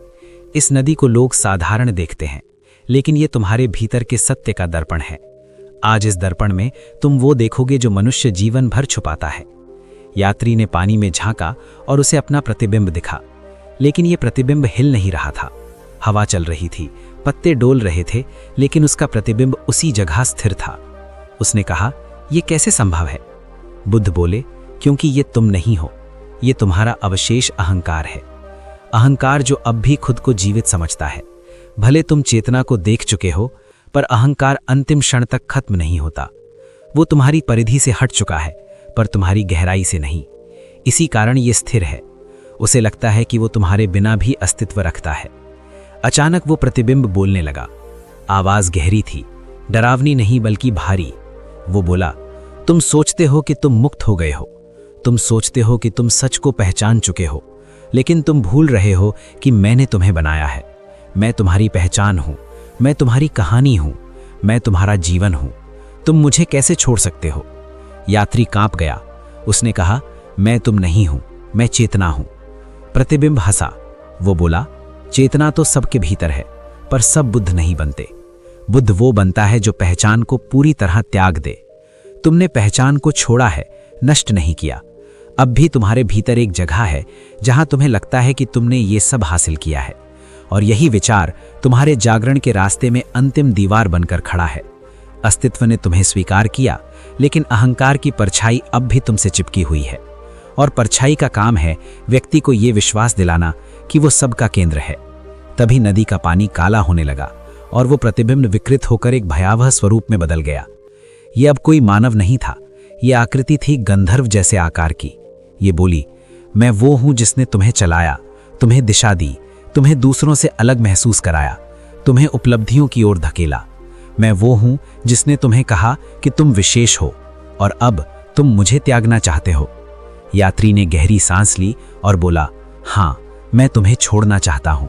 इस नदी को लोग साधारण देखते हैं, लेकिन ये तुम्हारे भीतर के सत्य का दर्पण है। आज इस दर्पण में तुम वो देखोगे जो मनुष्य जीवन भर छुपाता है। यात्री ने पानी में झांका और उसे अपना प्रतिबिंब दिखा, लेकिन ये प्रतिबिंब हिल नहीं रहा था। हवा चल रही थी, पत्ते डोल रहे थे, लेकिन उसका प्रतिबिंब उसी जगह स्थिर था। उसने कहा, ये कैसे संभव है? बुद्ध बोले, क्योंकि ये तुम नहीं हो, ये तुम्हारा अवशेष अहंकार है। अहंकार जो अब भी खुद को जीवित समझता है। भले तुम चेतना को देख चुके हो, पर अहंकार अंतिम क्षण तक खत्म नहीं होता। वो तुम्हारी परिधि से हट चुका है, पर तुम्हारी गहराई से नहीं। इसी कारण ये स्थिर है। उसे लगता है कि वो तुम्हारे बिना भी अस्तित्व रखता है। अचानक वो प्रतिबिंब बोलने लगा। आवाज गहरी थी, डरावनी नहीं बल्कि भारी। वो बोला, तुम सोचते हो कि तुम मुक्त हो गए हो, तुम सोचते हो कि तुम सच को पहचान चुके हो, लेकिन तुम भूल रहे हो कि मैंने तुम्हें बनाया है। मैं तुम्हारी पहचान हूं, मैं तुम्हारी कहानी हूं, मैं तुम्हारा जीवन हूं। तुम मुझे कैसे छोड़ सकते हो? यात्री कांप गया। उसने कहा, मैं तुम नहीं हूं, मैं चेतना हूं। प्रतिबिंब हंसा। वो बोला, चेतना तो सबके भीतर है, पर सब बुद्ध नहीं बनते। बुद्ध वो बनता है जो पहचान को पूरी तरह त्याग दे। तुमने पहचान को छोड़ा है, नष्ट नहीं किया। अब भी तुम्हारे भीतर एक जगह है जहां तुम्हें लगता है कि तुमने ये सब हासिल किया है, और यही विचार तुम्हारे जागरण के रास्ते में अंतिम दीवार बनकर खड़ा है। अस्तित्व ने तुम्हें स्वीकार किया, लेकिन अहंकार की परछाई अब भी तुमसे चिपकी हुई है, और परछाई का काम है व्यक्ति को ये विश्वास दिलाना कि वो सबका केंद्र है। तभी नदी का पानी काला होने लगा और वो प्रतिबिंब विकृत होकर एक भयावह स्वरूप में बदल गया। ये अब कोई मानव नहीं था, ये आकृति थी गंधर्व जैसे आकार की। ये बोली, मैं वो हूं जिसने तुम्हें चलाया, तुम्हें दिशा दी, तुम्हें दूसरों से अलग महसूस कराया, तुम्हें उपलब्धियों की ओर धकेला। मैं वो हूं जिसने तुम्हें कहा कि तुम विशेष हो, और अब तुम मुझे त्यागना चाहते हो। यात्री ने गहरी सांस ली और बोला, हाँ, मैं तुम्हें छोड़ना चाहता हूं,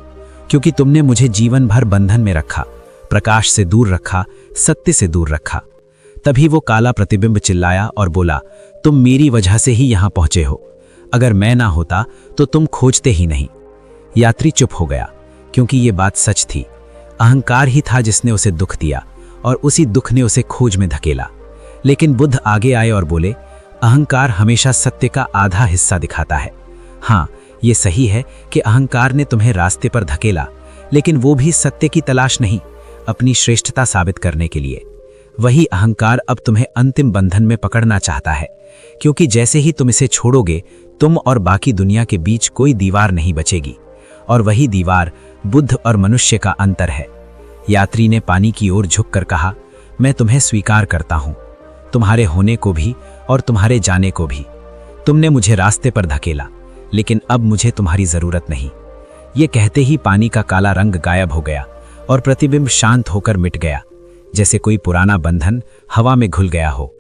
क्योंकि तुमने मुझे जीवन भर बंधन में रखा, प्रकाश से दूर रखा, सत्य से दूर रखा। तभी वो काला प्रतिबिंब चिल्लाया और बोला, तुम मेरी वजह से ही यहां पहुंचे हो। अगर मैं ना होता तो तुम खोजते ही नहीं। यात्री चुप हो गया, क्योंकि ये बात सच थी। अहंकार ही था जिसने उसे दुख दिया, और उसी दुख ने उसे खोज में धकेला। लेकिन बुद्ध आगे आए और बोले, अहंकार हमेशा सत्य का आधा हिस्सा दिखाता है। हाँ, ये सही है कि अहंकार ने तुम्हें रास्ते पर धकेला, लेकिन वो भी सत्य की तलाश नहीं, अपनी श्रेष्ठता साबित करने के लिए। वही अहंकार अब तुम्हें अंतिम बंधन में पकड़ना चाहता है, क्योंकि जैसे ही तुम इसे छोड़ोगे, तुम और बाकी दुनिया के बीच कोई दीवार नहीं बचेगी, और वही दीवार बुद्ध और मनुष्य का अंतर है। यात्री ने पानी की ओर झुककर कहा, मैं तुम्हें स्वीकार करता हूं, तुम्हारे होने को भी और तुम्हारे जाने को भी। तुमने मुझे रास्ते पर धकेला, लेकिन अब मुझे तुम्हारी जरूरत नहीं। ये कहते ही पानी का काला रंग गायब हो गया और प्रतिबिंब शांत होकर मिट गया, जैसे कोई पुराना बंधन हवा में घुल गया हो।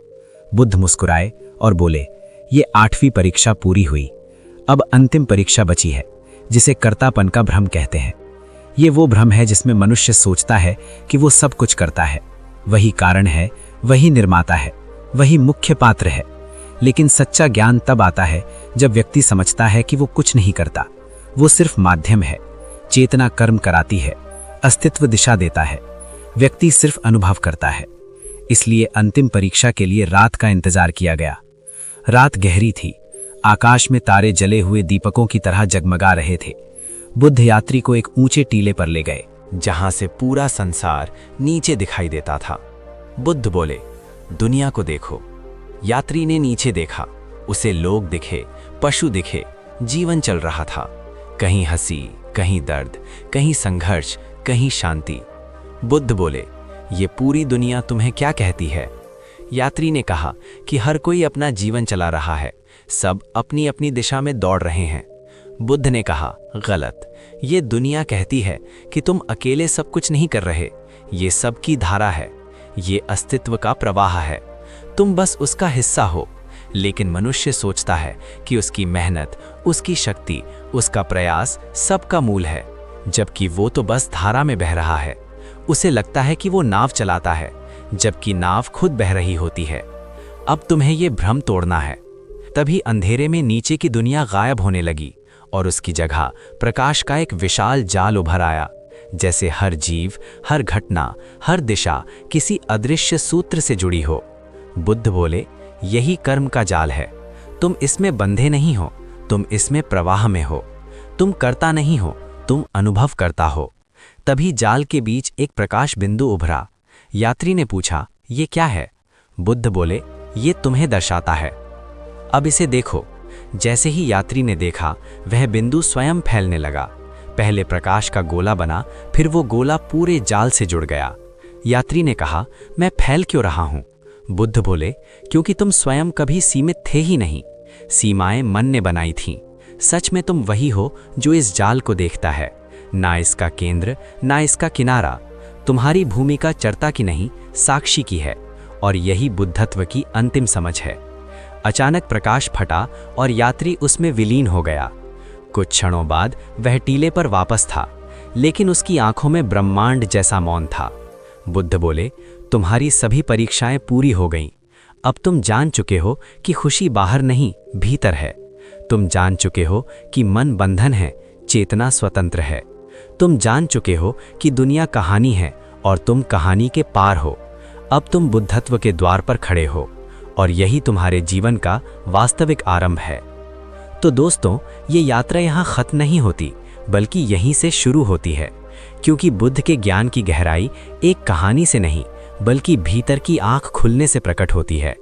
बुद्ध मुस्कुराए और बोले, ये 8वीं परीक्षा पूरी हुई। अब अंतिम परीक्षा बची है, जिसे कर्तापन का भ्रम कहते हैं। ये वो भ्रम है जिसमें मनुष्य सोचता है कि वो सब कुछ करता है, वही कारण है, वही निर्माता है, वही मुख्य पात्र है। लेकिन सच्चा ज्ञान तब आता है जब व्यक्ति समझता है कि वो कुछ नहीं करता, वो सिर्फ माध्यम है। चेतना कर्म कराती है, अस्तित्व दिशा देता है, व्यक्ति सिर्फ अनुभव करता है। इसलिए अंतिम परीक्षा के लिए रात का इंतजार किया गया। रात गहरी थी, आकाश में तारे जले हुए दीपकों की तरह जगमगा रहे थे। बुद्ध यात्री को एक ऊंचे टीले पर ले गए, जहां से पूरा संसार नीचे दिखाई देता था। बुद्ध बोले, दुनिया को देखो। यात्री ने नीचे देखा, उसे लोग दिखे, पशु दिखे, जीवन चल रहा था। कहीं हंसी, कहीं दर्द, कहीं संघर्ष, कहीं शांति। बुद्ध बोले, ये पूरी दुनिया तुम्हें क्या कहती है? यात्री ने कहा कि हर कोई अपना जीवन चला रहा है, सब अपनी अपनी दिशा में दौड़ रहे हैं। बुद्ध ने कहा, गलत। ये दुनिया कहती है कि तुम अकेले सब कुछ नहीं कर रहे, ये सबकी धारा है, ये अस्तित्व का प्रवाह है, तुम बस उसका हिस्सा हो। लेकिन मनुष्य सोचता है कि उसकी मेहनत, उसकी शक्ति, उसका प्रयास सबका मूल है, जबकि वो तो बस धारा में बह रहा है। उसे लगता है कि वो नाव चलाता है, जबकि नाव खुद बह रही होती है। अब तुम्हें ये भ्रम तोड़ना है। तभी अंधेरे में नीचे की दुनिया गायब होने लगी और उसकी जगह प्रकाश का एक विशाल जाल उभर आया, जैसे हर जीव, हर घटना, हर दिशा किसी अदृश्य सूत्र से जुड़ी हो। बुद्ध बोले, यही कर्म का जाल है। तुम इसमें बंधे नहीं हो, तुम इसमें प्रवाह में हो। तुम करता नहीं हो, तुम अनुभव करता हो। तभी जाल के बीच एक प्रकाश बिंदु उभरा। यात्री ने पूछा, ये क्या है? बुद्ध बोले, ये तुम्हें दर्शाता है। अब इसे देखो। जैसे ही यात्री ने देखा, वह बिंदु स्वयं फैलने लगा। पहले प्रकाश का गोला बना, फिर वो गोला पूरे जाल से जुड़ गया। यात्री ने कहा, मैं फैल क्यों रहा हूं? बुद्ध बोले, क्योंकि तुम स्वयं कभी सीमित थे ही नहीं, सीमाएं मन ने बनाई थीं। सच में तुम वही हो जो इस जाल को देखता है, ना इसका केंद्र, ना इसका किनारा। तुम्हारी भूमिका चर्ता की नहीं, साक्षी की है, और यही बुद्धत्व की अंतिम समझ है। अचानक प्रकाश फटा और यात्री उसमें विलीन हो गया। कुछ क्षणों बाद वह टीले पर वापस था, लेकिन उसकी आंखों में ब्रह्मांड जैसा मौन था। बुद्ध बोले, तुम्हारी सभी परीक्षाएं पूरी हो गईं। अब तुम जान चुके हो कि खुशी बाहर नहीं, भीतर है। तुम जान चुके हो कि मन बंधन है, चेतना स्वतंत्र है। तुम जान चुके हो कि दुनिया कहानी है और तुम कहानी के पार हो। अब तुम बुद्धत्व के द्वार पर खड़े हो और यही तुम्हारे जीवन का वास्तविक आरंभ है। तो दोस्तों, ये यात्रा यहाँ खत्म नहीं होती, बल्कि यहीं से शुरू होती है, क्योंकि बुद्ध के ज्ञान की गहराई एक कहानी से नहीं, बल्कि भीतर की आंख खुलने से प्रकट होती है।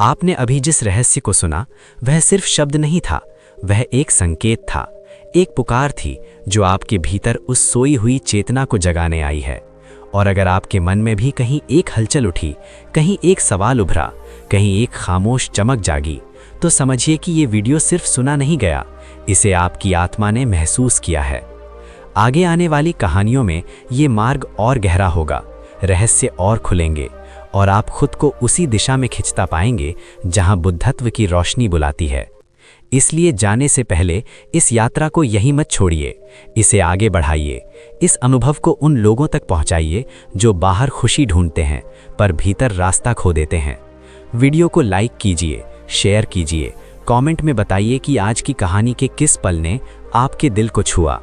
आपने अभी जिस रहस्य को सुना, वह सिर्फ शब्द नहीं था, वह एक संकेत था, एक पुकार थी जो आपके भीतर उस सोई हुई चेतना को जगाने आई है। और अगर आपके मन में भी कहीं एक हलचल उठी, कहीं एक सवाल उभरा, कहीं एक खामोश चमक जागी, तो समझिए कि ये वीडियो सिर्फ सुना नहीं गया, इसे आपकी आत्मा ने महसूस किया है। आगे आने वाली कहानियों में ये मार्ग और गहरा होगा, रहस्य और खुलेंगे, और आप खुद को उसी दिशा में खिंचता पाएंगे जहां बुद्धत्व की रोशनी बुलाती है। इसलिए जाने से पहले इस यात्रा को यहीं मत छोड़िए, इसे आगे बढ़ाइए। इस अनुभव को उन लोगों तक पहुंचाइए जो बाहर खुशी ढूंढते हैं पर भीतर रास्ता खो देते हैं। वीडियो को लाइक कीजिए, शेयर कीजिए, कमेंट में बताइए कि आज की कहानी के किस पल ने आपके दिल को छुआ।